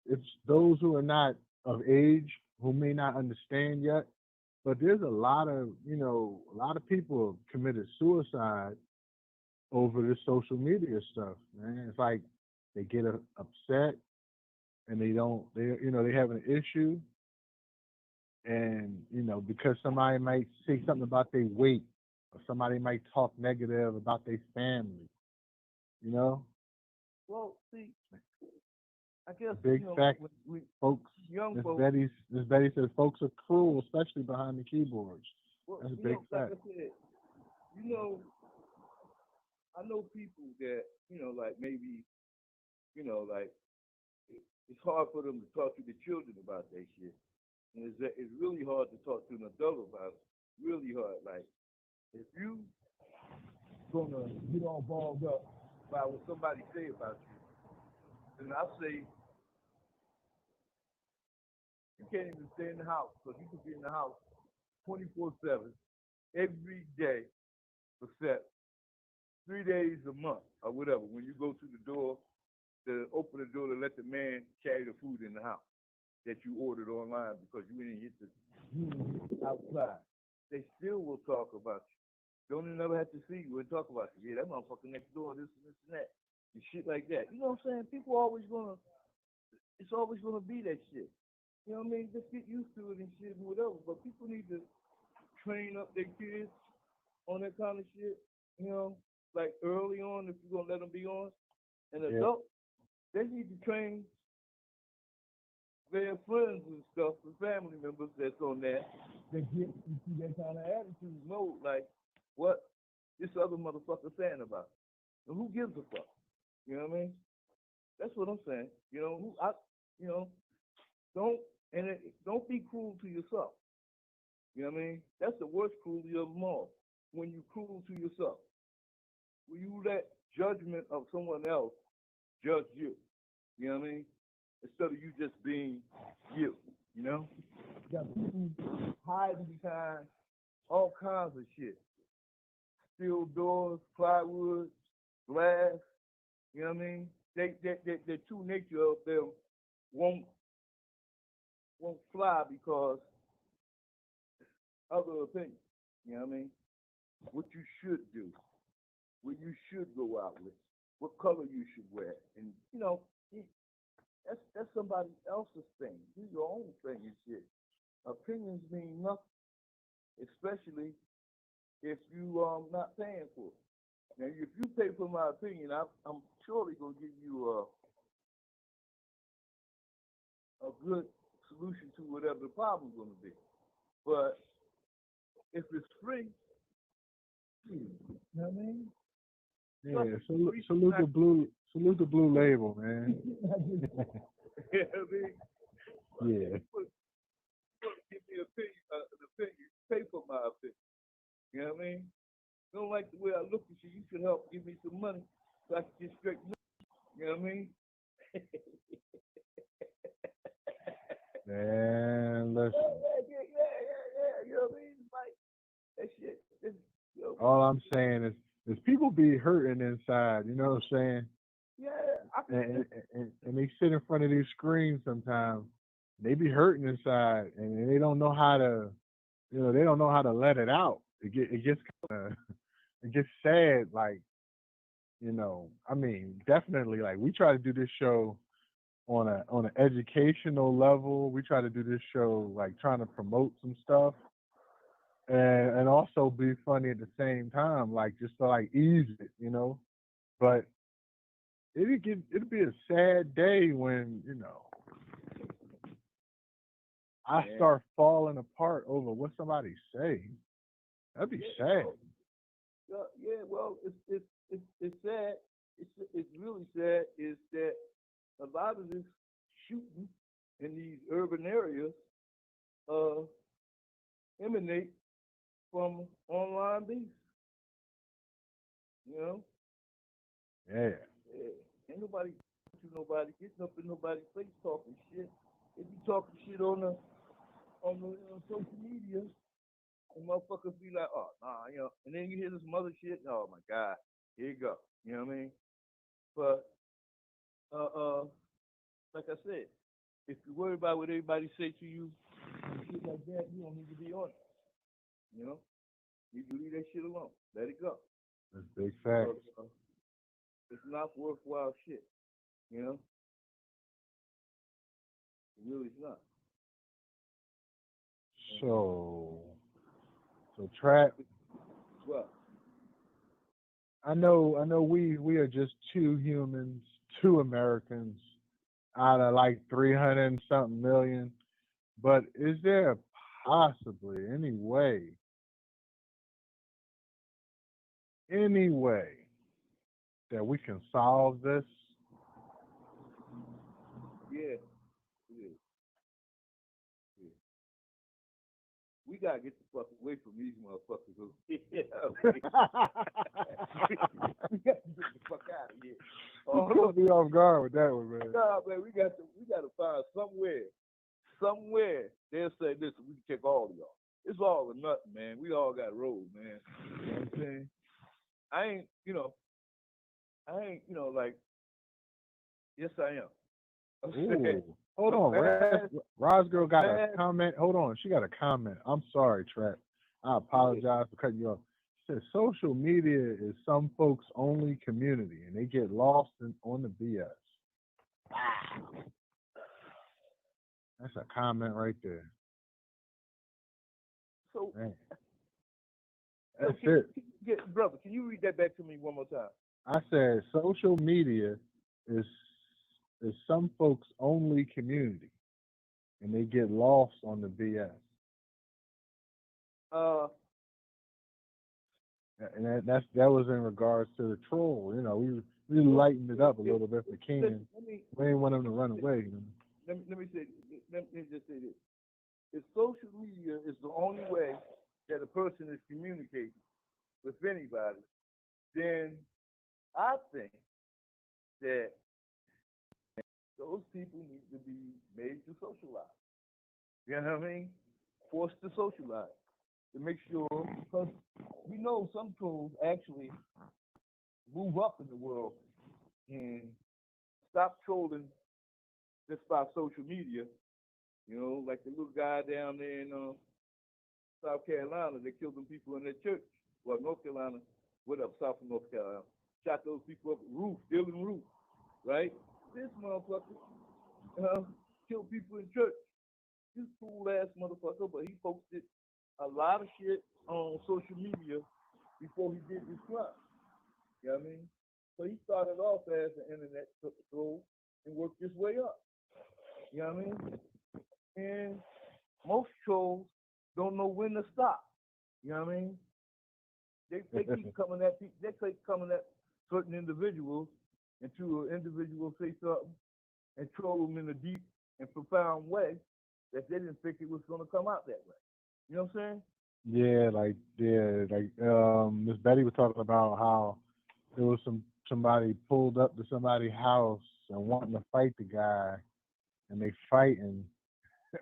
it's those who are not of age who may not understand yet. But there's a lot of people have committed suicide over this social media stuff, man. It's like they get upset and they have an issue, and because somebody might say something about their weight, or somebody might talk negative about their family.
Well, see, I guess
big fact, folks.
Young folks.
Miss Betty says folks are cruel, especially behind the keyboards.
Well,
that's a big fact.
Like I said, I know people that like maybe, like it's hard for them to talk to the children about that shit, and it's really hard to talk to an adult about it. Really hard. Like if you gonna get all balled up by what somebody say about you, then I say you can't even stay in the house, because you could be in the house 24/7 every day except 3 days a month or whatever. When you go to the door, to open the door to let the man carry the food in the house that you ordered online because you didn't hit the outside, they still will talk about you. Don't even ever have to see you and talk about you. Yeah, that motherfucker next door, this and that, and shit like that. You know what I'm saying? People it's always gonna be that shit. You know what I mean? Just get used to it and shit and whatever. But people need to train up their kids on that kind of shit. Like early on, if you're gonna let them be on. And adults, they need to train their friends and stuff, and family members that's on that. They get into that kind of attitude mode, like what this other motherfucker saying about it. And who gives a fuck? You know what I mean? That's what I'm saying. Don't be cruel to yourself. You know what I mean? That's the worst cruelty of them all. When you cruel to yourself. When you let judgment of someone else judge you. You know what I mean? Instead of you just being you. You know? You got people hiding behind all kinds of shit. Steel doors, plywood, glass. You know what I mean? The true nature of them won't fly because other opinions. You know what I mean? What you should do, what you should go out with, what color you should wear, and you know, that's somebody else's thing. Do your own thing and shit. Opinions mean nothing, especially if you not paying for it. Now, if you pay for my opinion, I'm surely gonna give you a good solution to whatever the problem's gonna be. But if it's free, you know what I mean?
Yeah, salute the blue label, man.
You know what I mean?
Yeah.
Give me an opinion, pay for my opinion. You know what I mean? You don't like the way I look at you, you should help give me some money so I can get straight money. You know what I mean?
Man, listen.
Yeah. You know what I mean? It's like, that shit. You know,
All I'm saying is people be hurting inside, you know what I'm saying?
yeah.
And they sit in front of these screens sometimes. They be hurting inside, and they don't know how to, they don't know how to let it out. It gets kind of, it gets sad. Like, I mean, definitely. Like, we try to do this show on an educational level. We try to do this show like trying to promote some stuff, and also be funny at the same time, like just to like ease it, But it'd be a sad day when I start falling apart over what somebody say. That'd be sad.
Yeah, well, it's sad. It's really sad. Is that a lot of this shooting in these urban areas emanate from online beef. You know?
Yeah.
Ain't nobody to nobody getting up in nobody's face talking shit. They be talking shit on the social media, and motherfuckers be like, oh nah, and then you hear this mother shit, oh my God, here you go. You know what I mean? But like I said, if you worry about what everybody say to you, shit like that, you don't need to be on it. You know? You can leave that shit alone. Let it go.
That's big fact.
It's not worthwhile shit. You know? It really is not.
So Trap.
What?
I know we are just two humans, two Americans out of like 300 and something million. But is there possibly any way that we can solve this?
Yeah. We gotta get the fuck away from these motherfuckers. We gotta get the fuck out of here.
You put me off guard with that one, man.
Nah, man, we gotta find somewhere they'll say, listen, we can take all of y'all. It's all or nothing, man. We all got roles, man. You know what I'm saying? I ain't, like, yes, I am.
Ooh. Hold on, Roz girl got a comment. Hold on, she got a comment. I'm sorry, Trap. I apologize for cutting you off. She said social media is some folks' only community, and they get lost on the BS. Wow, that's a comment right there.
So,
man. That's it.
Brother, can you read that back to me one more time?
I said social media is some folks' only community, and they get lost on the BS. And that was in regards to the troll. We lightened it up a little bit for Ken. We didn't want him to run away.
Let me just say this: if social media is the only way that a person is communicating with anybody, then I think that those people need to be made to socialize. You know what I mean? Forced to socialize to make sure, because we know some trolls actually move up in the world and stop trolling just by social media. You know, like the little guy down there in South Carolina that killed them people in their church. Well, North Carolina, what up, South of North Carolina? Shot those people up at roof, building roof, right? This motherfucker killed people in church. This cool ass motherfucker, but he posted a lot of shit on social media before he did this crime. You know what I mean? So he started off as an internet troll and worked his way up. You know what I mean? And most trolls don't know when to stop. You know what I mean? They keep coming at people, they keep coming at certain individuals until an individual say something and troll them in a deep and profound way that they didn't think it was going to come out that way. You know what I'm saying?
Miss Betty was talking about how there was somebody pulled up to somebody's house and wanting to fight the guy, and they fighting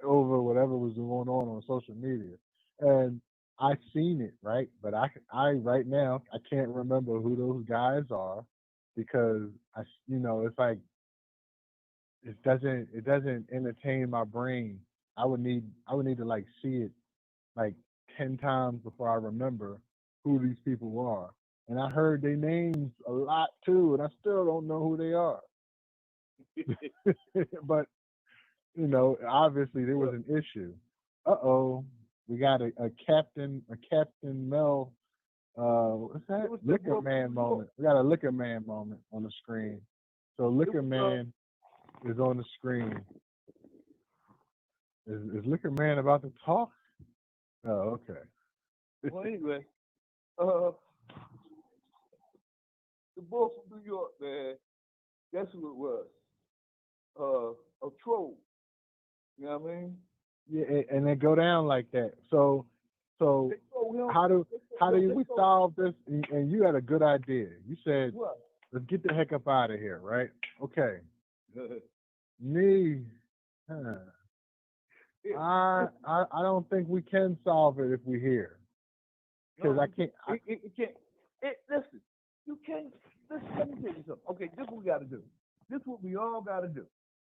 over whatever was going on social media. And I seen it, right? But I right now I can't remember who those guys are because it's like it doesn't entertain my brain. I would need to like see it like 10 times before I remember who these people are. And I heard their names a lot too, and I still don't know who they are. But obviously there was an issue. We got a Captain Mel. What's that? Liquor Man moment. We got a Liquor Man moment on the screen. So Liquor Man is on the screen. Is Liquor Man about to talk? Oh, okay.
Well, anyway, the boy from New York, man, guess who it was? A troll. You know what I mean?
Yeah, and they go down like that. So how do we solve this? And you had a good idea. You said, let's get the heck up out of here, right? Okay. Me, I don't think we can solve it if we're here. Because I can't.
Listen, you can't. Listen, let me tell you something. Okay, this is what we got to do. This is what we all got to do.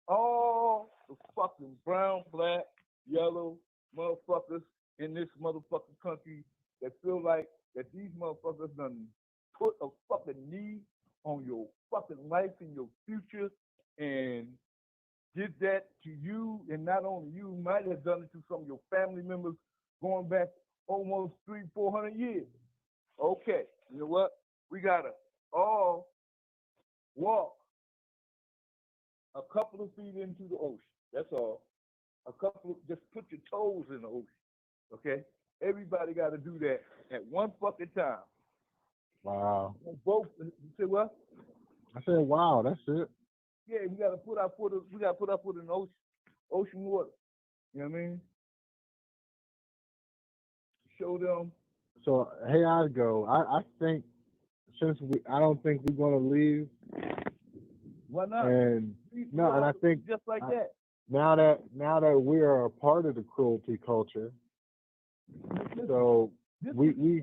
All the fucking brown, black, yellow motherfuckers in this motherfucking country that feel like that these motherfuckers done put a fucking knee on your fucking life and your future and did that to you, and not only you, might have done it to some of your family members going back almost 300-400 years. Okay, you know what? We gotta all walk a couple of feet into the ocean. That's all. Just put your toes in the ocean. Okay? Everybody got to do that at one fucking time.
Wow.
Both. You say what?
I said, wow. That's it.
Yeah, we got to put our foot. We got to put our foot in the ocean water. You know what I mean? Show them.
So here I go. I think I don't think we're gonna leave.
Why not?
And I think
just like that.
Now that we are a part of the cruelty culture, so we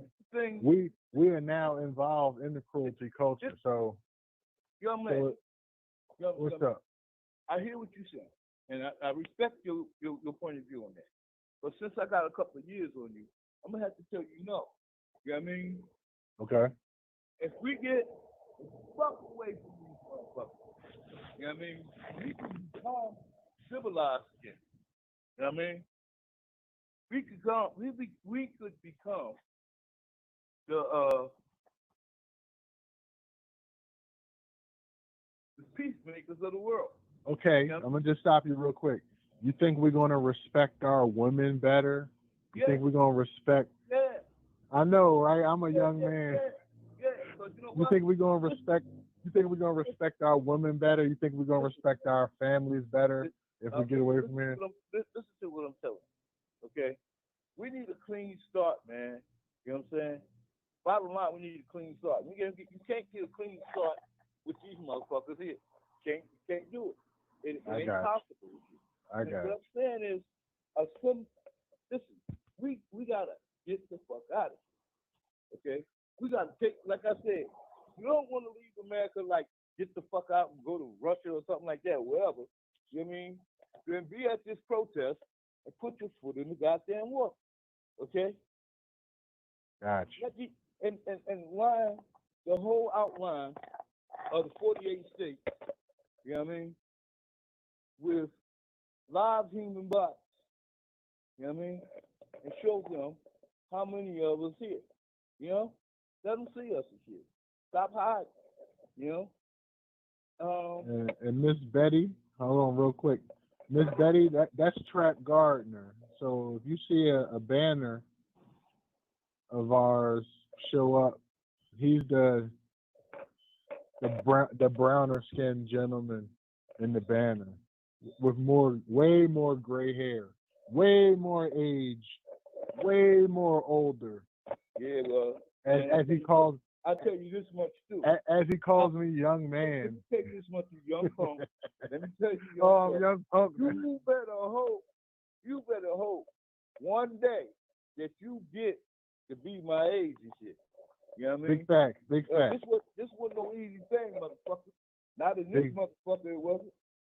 are now involved in the cruelty culture. So,
young man,
what's up?
I hear what you're saying, and I respect your point of view on that. But since I got a couple of years on you, I'm gonna have to tell you no. You know what I mean?
Okay.
If we get the fuck away from these motherfuckers, you know what I mean? We can become civilized again. You know what I mean? We could become the peacemakers of the world.
Okay,
you know?
I'm gonna just stop you real quick. You think we're gonna respect our women better? You think we're gonna respect?
Yeah.
I know, right? I'm a young man.
Yeah. But you know
You
what?
think we're gonna respect? You think we're gonna respect our women better? You think we're gonna respect our families better if we get away from here?
Listen to what I'm telling you. Okay, we need a clean start, man. You know what I'm saying? Bottom line, we need a clean start. You can't get a clean start with these motherfuckers here. You can't do it. It
I
ain't
got
possible.
I
And
got
what I'm saying is, listen, we gotta get the fuck out of here. Okay, we gotta take, like I said, you don't want to leave America like get the fuck out and go to Russia or something like that, wherever. You know what I mean? Then be at this protest and put your foot in the goddamn water. Okay?
Gotcha.
And line the whole outline of the 48 states, you know what I mean, with live human bodies, you know what I mean, and show them how many of us here, you know? Let them see us and shit. Stop hiding, you know?
And Miss Betty, hold on real quick. Miss Betty, that's Trap Gardner. So if you see a banner of ours show up, he's the browner skinned gentleman in the banner with way more gray hair, way more age, way more older.
Yeah, well,
as he calls.
I'll tell you this much too.
As he calls me, young man.
Let me tell you this much, you young punk. Let me tell you,
young punk.
You better hope one day that you get to be my age and shit. You know what I mean?
Big facts.
This wasn't no easy thing, motherfucker. Not in this motherfucker, it wasn't.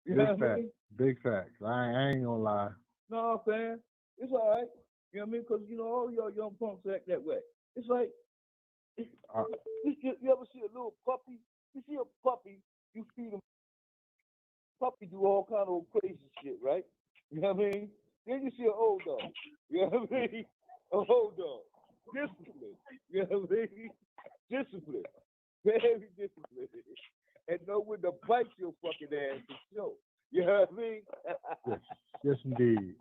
You know what I mean?
Big facts. I ain't gonna lie.
No, I'm saying it's all right. You know what I mean? Because all y'all young punks act that way. It's like, you ever see a little puppy? You see a puppy, you feed him. Puppy do all kind of crazy shit, right? You know what I mean? Then you see an old dog. You know what I mean? A old dog. Discipline. You know what I mean? Discipline. Very disciplined. And know when to bite your fucking ass for sure. You know what I mean?
Yes, indeed.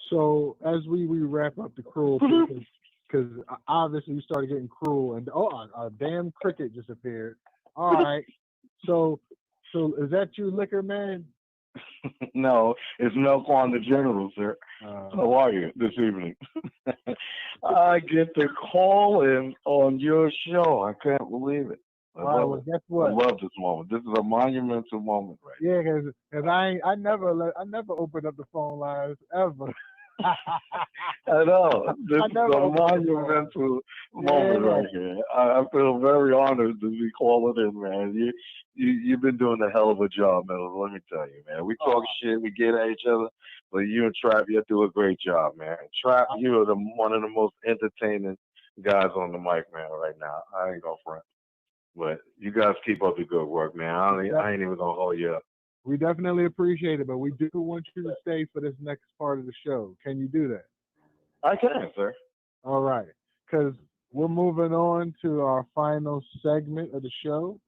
So as we wrap up the Cruelty, because obviously we started getting cruel, and a damn cricket just appeared. All right. So is that you, Liquor Man?
No, it's Milk on the General, sir. How are you this evening? I get to call in on your show. I can't believe it.
Well, guess what?
I love this moment. This is a monumental moment, right?
Yeah, because I never opened up the phone lines ever.
I know. This is a monumental moment right here. I feel very honored to be calling in, man. You've been doing a hell of a job, man. Let me tell you, man. We talk shit, we get at each other, but you and Trap, you do a great job, man. Trap, you are one of the most entertaining guys on the mic, man, right now. I ain't gonna front. But you guys keep up the good work, man. I ain't even gonna hold you up.
We definitely appreciate it, but we do want you to stay for this next part of the show. Can you do that?
I can, sir.
All right, because we're moving on to our final segment of the show.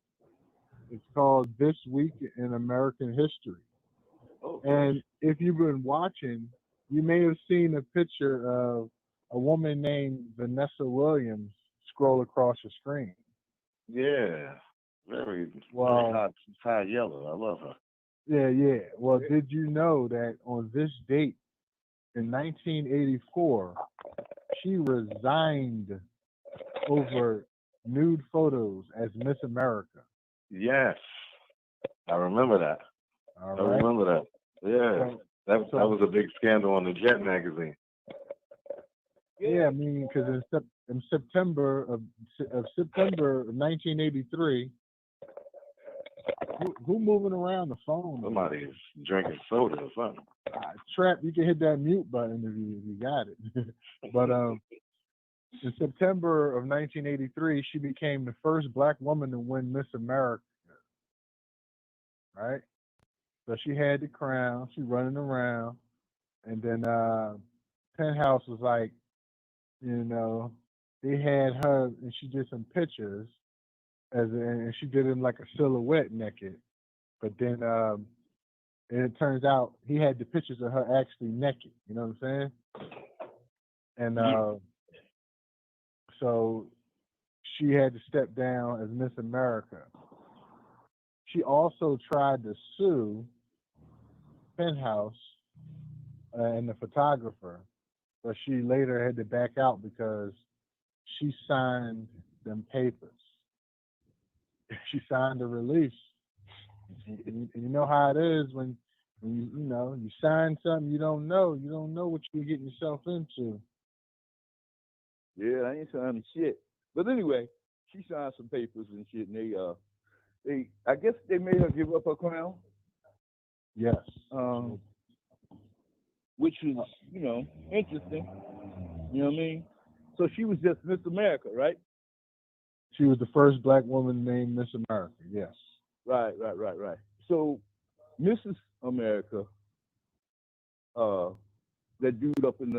It's called This Week in American History.
Okay.
And if you've been watching, you may have seen a picture of a woman named Vanessa Williams scroll across your screen.
Yeah, very hot yellow. I love her.
Yeah. Well, did you know that on this date in 1984, she resigned over nude photos as Miss America?
Yes, I remember that.
All right.
I remember that. Yeah, that was a big scandal on the Jet magazine.
Yeah, I mean, because in September of 1983, who moving around the phone?
Somebody is drinking soda or something.
Trap, you can hit that mute button if you got it. But in September of 1983, she became the first black woman to win Miss America. Right? So she had the crown. She running around, and then Penthouse was like, they had her, and she did some pictures, and she did it in like a silhouette naked. But then, and it turns out he had the pictures of her actually naked. You know what I'm saying? And so she had to step down as Miss America. She also tried to sue Penthouse and the photographer, but she later had to back out because she signed them papers. She signed the release. And you know how it is when You sign something you don't know. You don't know what you're getting yourself into.
Yeah, I ain't signing shit. But anyway, she signed some papers and shit, and I guess they made her give up her crown.
Yes.
Which was, interesting. You know what I mean? So she was just Miss America, right?
She was the first black woman named Miss America. Yes.
Right. So Mrs. America, that dude up in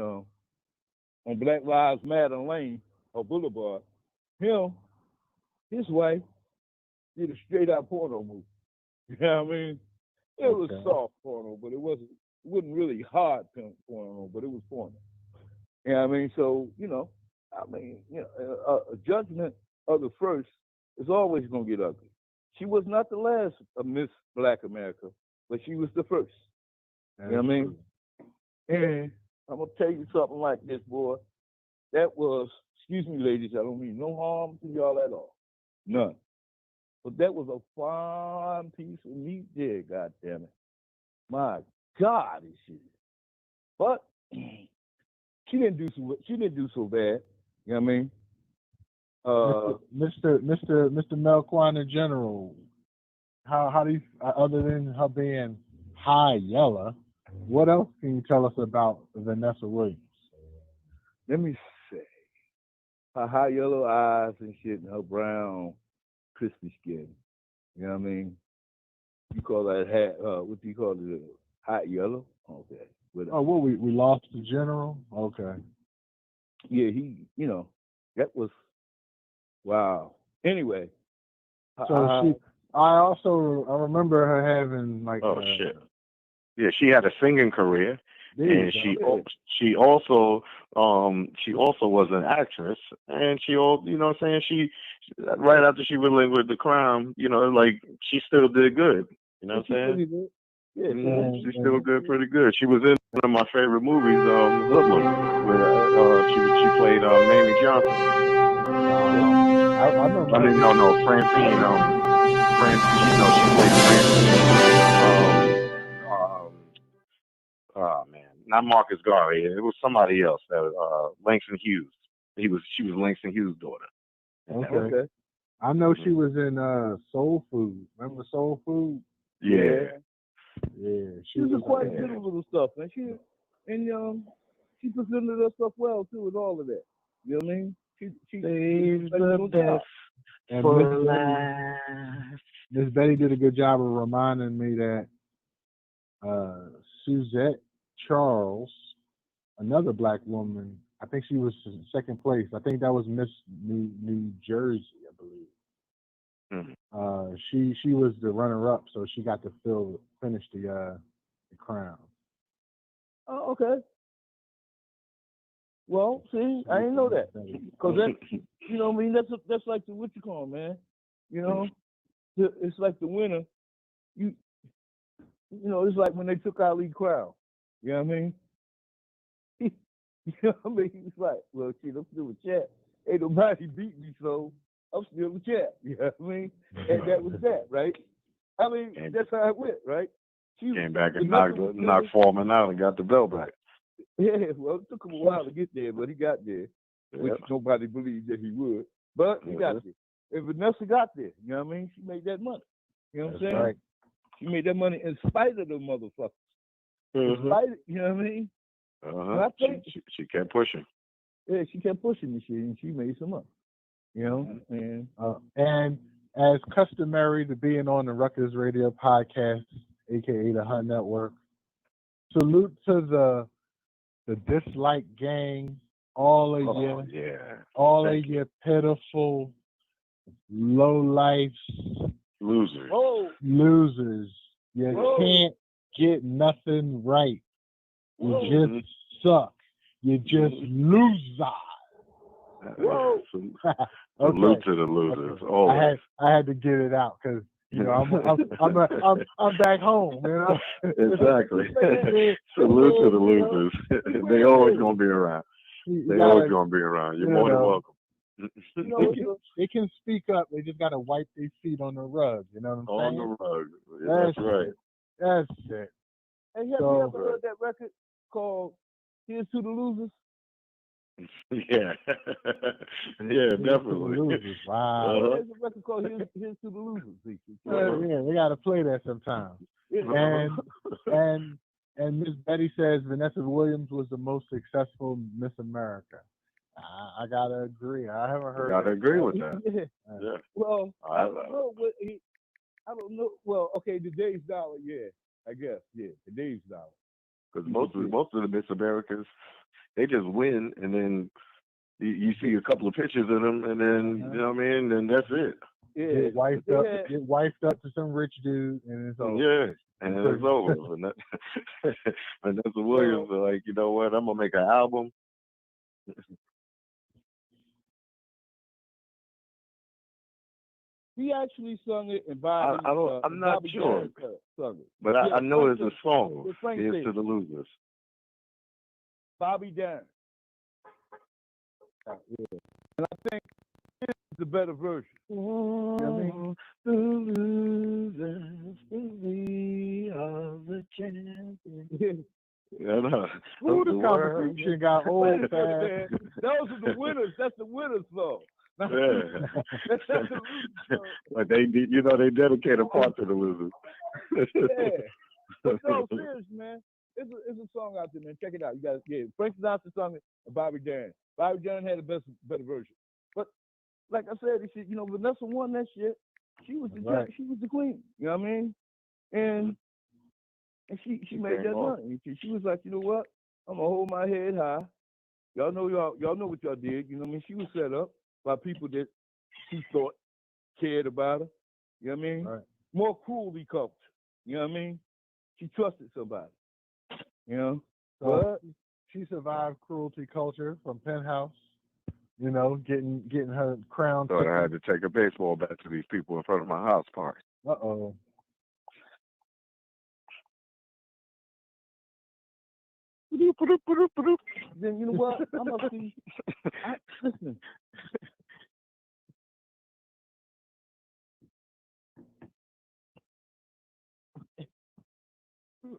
on Black Lives Matter Lane or Boulevard, his wife did a straight out porno movie. You know what I mean? It was soft porno, but it wasn't really hard porno, but it was porno. You know what I mean? So, a judgment of the first is always going to get ugly. She was not the last of Miss Black America, but she was the first. You know what I mean? And I'm going to tell you something like this, boy. That was, excuse me, ladies, I don't mean no harm to y'all at all. None. But that was a fine piece of meat there, goddammit. My God, is she? But she didn't do so bad. You know what I mean?
Mr. Melquan in general, how do you, other than her being high yellow, what else can you tell us about Vanessa Williams?
Let me say, her high yellow eyes and shit, and her brown, crispy skin. You know what I mean? You call that what do you call it? Hot yellow? Okay.
We lost the general? Okay.
Yeah, that was, wow. Anyway.
So I remember her having like.
Oh, shit. Yeah, she had a singing career. And she also was an actress, and she right after she relinquished the crown, she still did good. You know what I'm saying?
Yeah,
she still did pretty good. She was in one of my favorite movies, Hoodlum, where she played Mamie Johnson. Francine. She played Francine. Oh man, not Marcus Garvey. It was somebody else. That Langston Hughes. She was Langston Hughes' daughter.
Okay. I know she was in Soul Food. Remember Soul Food?
Yeah.
She
was quite good with little stuff, and she presented her stuff well too, with all of that. You know what I mean? She
saved the best for last.
Miss Betty did a good job of reminding me that Suzette Charles, another black woman, I think she was in second place. I think that was Miss New Jersey, I believe.
Mm-hmm.
She was the runner-up, so she got to finish the crown.
Oh, okay. Well, see, I didn't know that, because that, you know what I mean. That's like the what you call, man. You know, it's like the winner. You know, it's like when they took Ali crown. You know what I mean? You know what I mean? He was like, well, shit, I'm still a champ. Ain't nobody beat me, so I'm still a champ. You know what I mean? And that was that, right? I mean, that's how it went, right?
She came back and knocked Foreman out and got the belt back.
Yeah, well, it took him a while to get there, but he got there, which nobody believed that he would. But he got there. And Vanessa got there, you know what I mean? She made that money. You know what I'm saying? Right. She made that money in spite of the motherfuckers. In spite of, you know what I mean?
I think she kept pushing.
Yeah, she kept pushing this shit, and she made some money. You know?
And as customary to being on the Ruckus Radio Podcast, a.k.a. the Hunt Network, salute to the dislike gang, all of you pitiful, low life losers. You can't get nothing right. You just suck. You just loser.
Salute to the losers. Okay.
I had to get it out because I'm back home. You know?
Exactly. Salute to the losers. They always gonna be around. Always gonna be around. You're more than welcome.
They can speak up. They just gotta wipe their feet on the rug. You know what I'm saying?
On the rug. Yeah, that's right.
That's it.
Have you ever heard that record called "Here's to the Losers"?
Yeah, yeah, definitely.
Losers. Wow.
There's a record called "Here's to the Losers."
Yeah, we gotta play that sometime. And Miss Betty says Vanessa Williams was the most successful Miss America. I gotta agree. I haven't heard.
Gotta agree with that.
Yeah. Well, I don't know. Well, okay, the Days Dollar, yeah, I guess, yeah, the Days Dollar.
Because most of the Miss Americas, they just win, and then you see a couple of pictures of them, and then you know what I mean, and that's it.
Yeah,
get wifed up to some rich dude, and it's over.
Yeah, and it's over. Vanessa Williams, like, you know what? I'm gonna make an album.
He actually sung it, and Bobby.
I'm not sure,
sung it.
But
yeah,
I know it's a song. Here's to the Losers.
Bobby Darin. Yeah. And I think it's the better version. You know what I mean?
The losers, we are the champions.
Yeah, no. The competition got old, man.
Those are the winners. That's the winners, though.
Yeah. But they dedicate a part to the losers.
Yeah. But no, serious, man. It's a song out there, man. Check it out. You guys, yeah. Frank Sinatra sung it, and Bobby Darin. Bobby Darin had the better version. But like I said, Vanessa won that shit. She was the queen. You know what I mean? And she made that money. She was like, you know what? I'm gonna hold my head high. Y'all know what y'all did. You know what I mean? She was set up by people that she thought cared about her. You know what I mean?
Right.
More cruelty culture. You know what I mean? She trusted somebody. You know?
But she survived cruelty culture from Penthouse. You know, getting her crown.
Thought I had to take a baseball bat to these people in front of my house party.
Uh-oh.
Then you know what? I'm gonna see. Listen.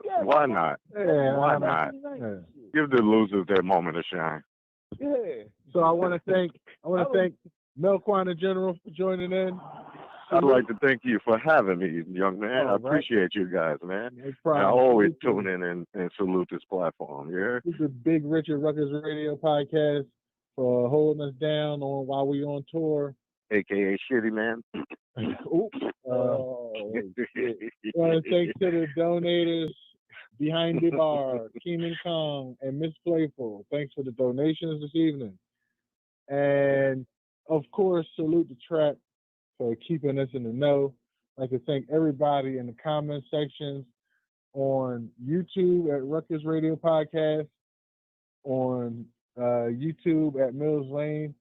Yeah, why not?
Yeah,
why not? Yeah. Give the losers their moment of shine.
Yeah.
So I want to thank Melquina General for joining in.
I'd like to thank you for having me, young man. I appreciate you guys, man. No I always tune in and salute this platform. Yeah.
This is Big Richard Ruckus Radio Podcast for holding us down while we on tour.
AKA Shitty Man.
Thanks to the donators behind the bar, Keenan Kong and Miss Playful. Thanks for the donations this evening. And of course, salute the track for keeping us in the know. I'd like to thank everybody in the comment sections on YouTube at Ruckus Radio Podcast, on YouTube at Mills Lane,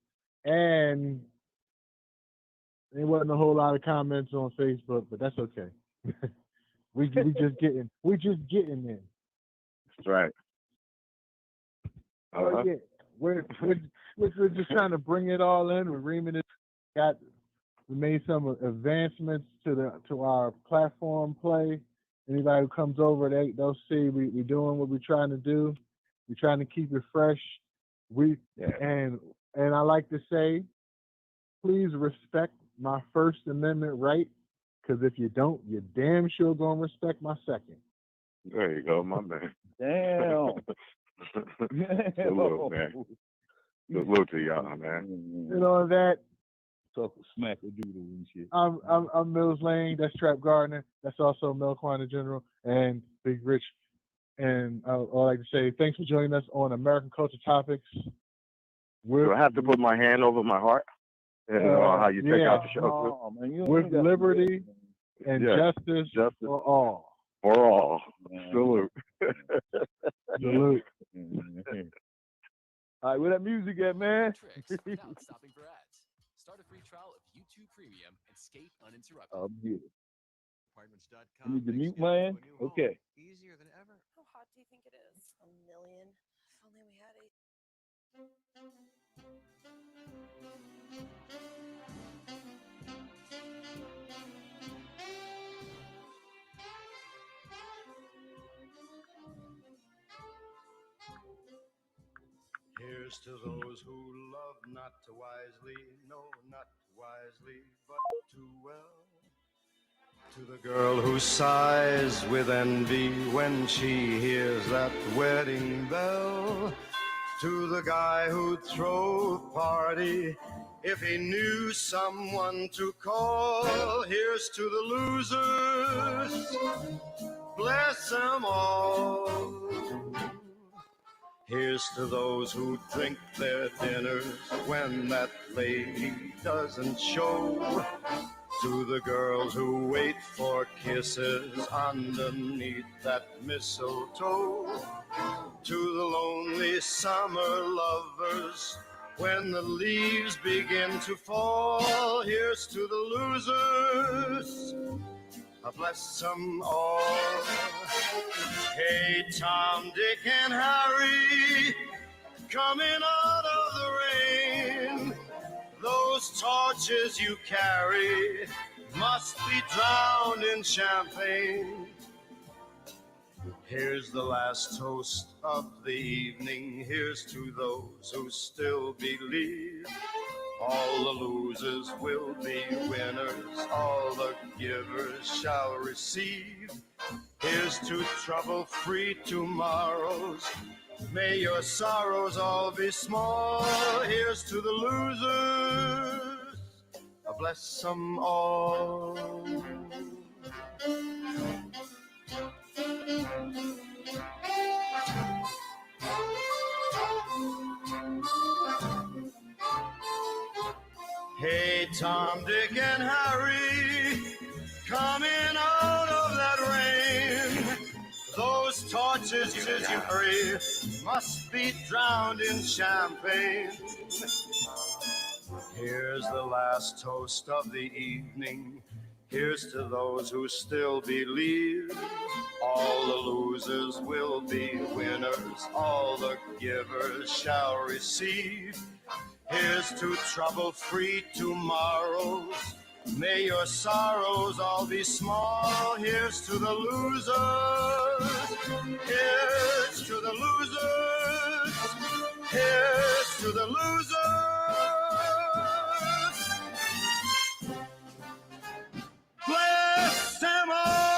and there wasn't a whole lot of comments on Facebook, but that's okay. we just getting in.
That's right.
Yeah, we're just trying to bring it all in. We're reaming it. We made some advancements to our platform play. Anybody who comes over, they'll see we doing what we're trying to do. We're trying to keep it fresh. And I like to say, please respect my First Amendment right, because if you don't, you're damn sure gonna respect my second.
There you go, my man.
Damn.
Salute, man. Salute to y'all, man.
You know that.
Talk smack a doodle and shit.
I'm Mills Lane. That's Trap Gardner. That's also Melquina General and Big Rich. And I'd like to say thanks for joining us on American Culture Topics.
Do I have to put my hand over my heart? How you take out the show?
With liberty and justice for all.
For all. Salute.
Salute.
All right, where that music at, man?
Tricks without stopping for ads. Start a free trial of YouTube Premium and skate uninterrupted.
I'll get it.
Apartments.com.
You need to mute, man? Okay.
Easier than ever.
How hot do you think it is? A million. If only we had a...
Here's to those who love not wisely, no, not wisely, but too well. To the girl who sighs with envy when she hears that wedding bell. To the guy who'd throw a party if he knew someone to call. Here's to the losers, bless them all. Here's to those who drink their dinners when that lady doesn't show. To the girls who wait for kisses underneath that mistletoe. To the lonely summer lovers when the leaves begin to fall. Here's to the losers, bless them all. Hey, Tom, Dick, and Harry, coming out of the rain, those torches you carry must be drowned in champagne. Here's the last toast of the evening. Here's to those who still believe. All the losers will be winners. All the givers shall receive. Here's to trouble-free tomorrows. May your sorrows all be small. Here's to the losers, bless them all. Hey, Tom, Dick, and Harry, coming out of that rain, those torches you carry must be drowned in champagne. Here's the last toast of the evening. Here's to those who still believe. All the losers will be winners. All the givers shall receive. Here's to trouble-free tomorrows. May your sorrows all be small. Here's to the losers. Here's to the losers. Here's to the losers. Bless them all.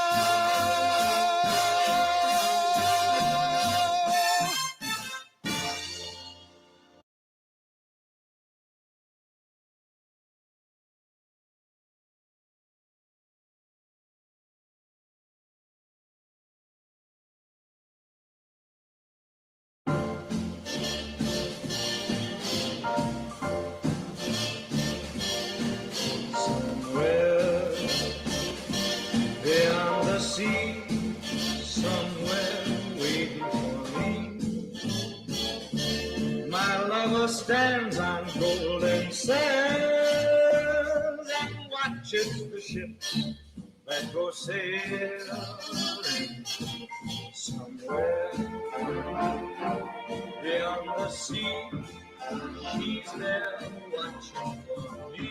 Sea, somewhere waiting for me. My lover stands on golden sands and watches the ships that go sailing. Somewhere beyond the sea, he's there watching for me.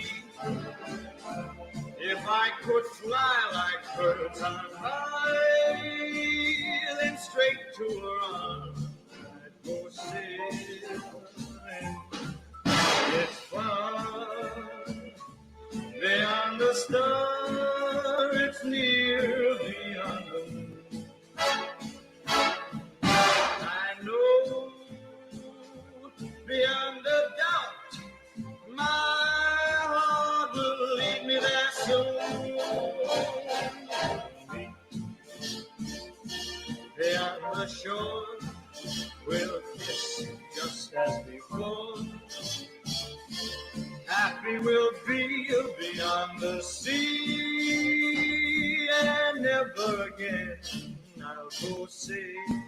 If I could fly like birds on high, then straight to her arms I'd go sailing. It's far beyond the star, it's near beyond the moon. I know beyond a doubt my heart will lead me there soon. Beyond the shore, we'll kiss just as before. Happy we'll be beyond the sea, and never again I'll go sailing.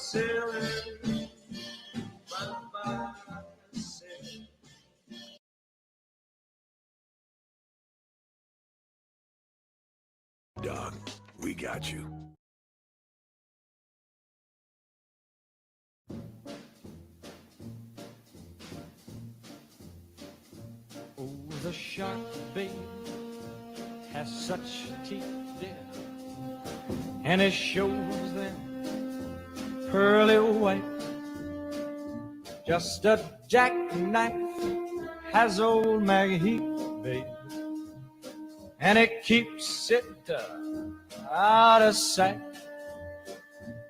sailing by myself.
Doc, we got you.
Oh, the shark, babe, has such teeth, dear, and it shows them pearly white. Just a jackknife has old Maggie Heath, babe, and it keeps it out of sight.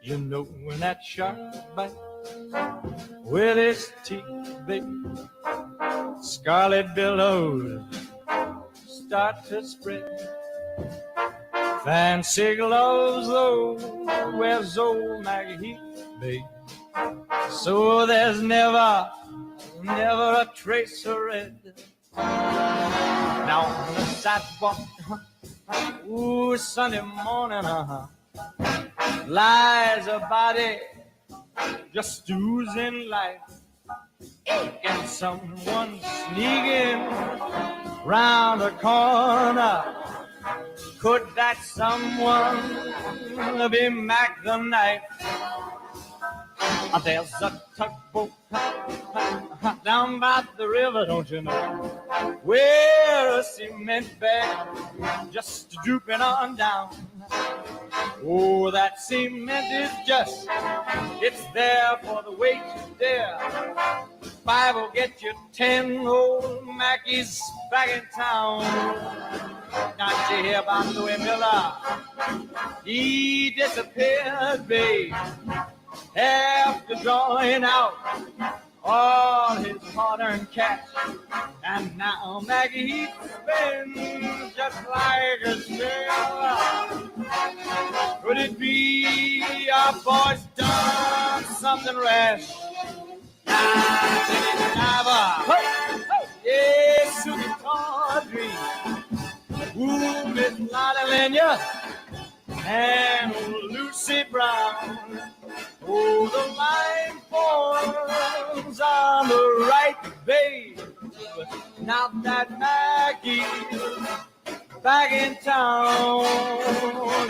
You know when that shark bites with its teeth, babe, scarlet billows start to spread. Fancy gloves, though, wears old Maggie Heath, babe, so there's never a trace of red. Now on the sidewalk, ooh, Sunday morning, lies a body just oozing life. And someone sneaking round the corner. Could that someone be Mac the Knife? There's a tugboat down by the river, don't you know, where a cement bag just drooping on down. Oh, that cement is just, it's there for the weight to dare. 5 will get you 10 old Mackies back in town. Don't you hear about Louis Miller? He disappeared, babe, after drawing out all his hard-earned cash. And now Maggie spins just like a sailor. Could it be our boy's done something rash? Yes, Susie Tawdry, ooh, Miss Lottie Lenya, and old Lucy Brown. Oh, the line forms on the right, babe. Now that Maggie's back in town,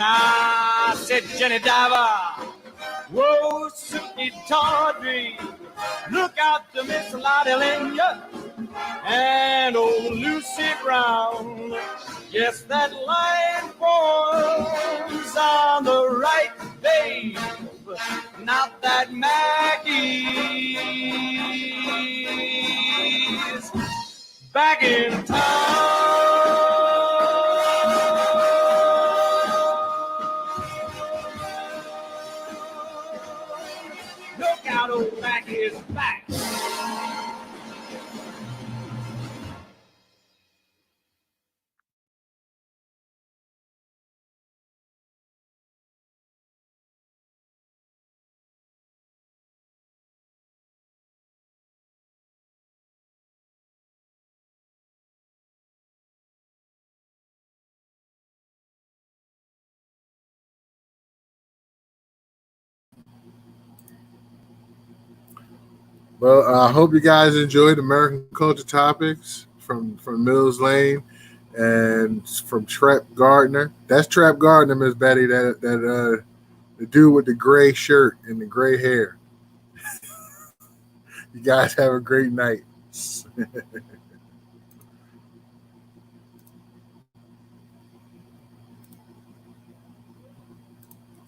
I said, Jenny Diver, whoa, Susie Tawdry, look out to Miss Lottie Lenya and old Lucy Brown. Yes, that line forms on the right, babe. Not that Maggie's back in town. Look out, old Maggie is back.
Well, I hope you guys enjoyed American Culture Topics from Mills Lane and from Trap Gardner. That's Trap Gardner, Miss Betty, that the dude with the gray shirt and the gray hair. You guys have a great night.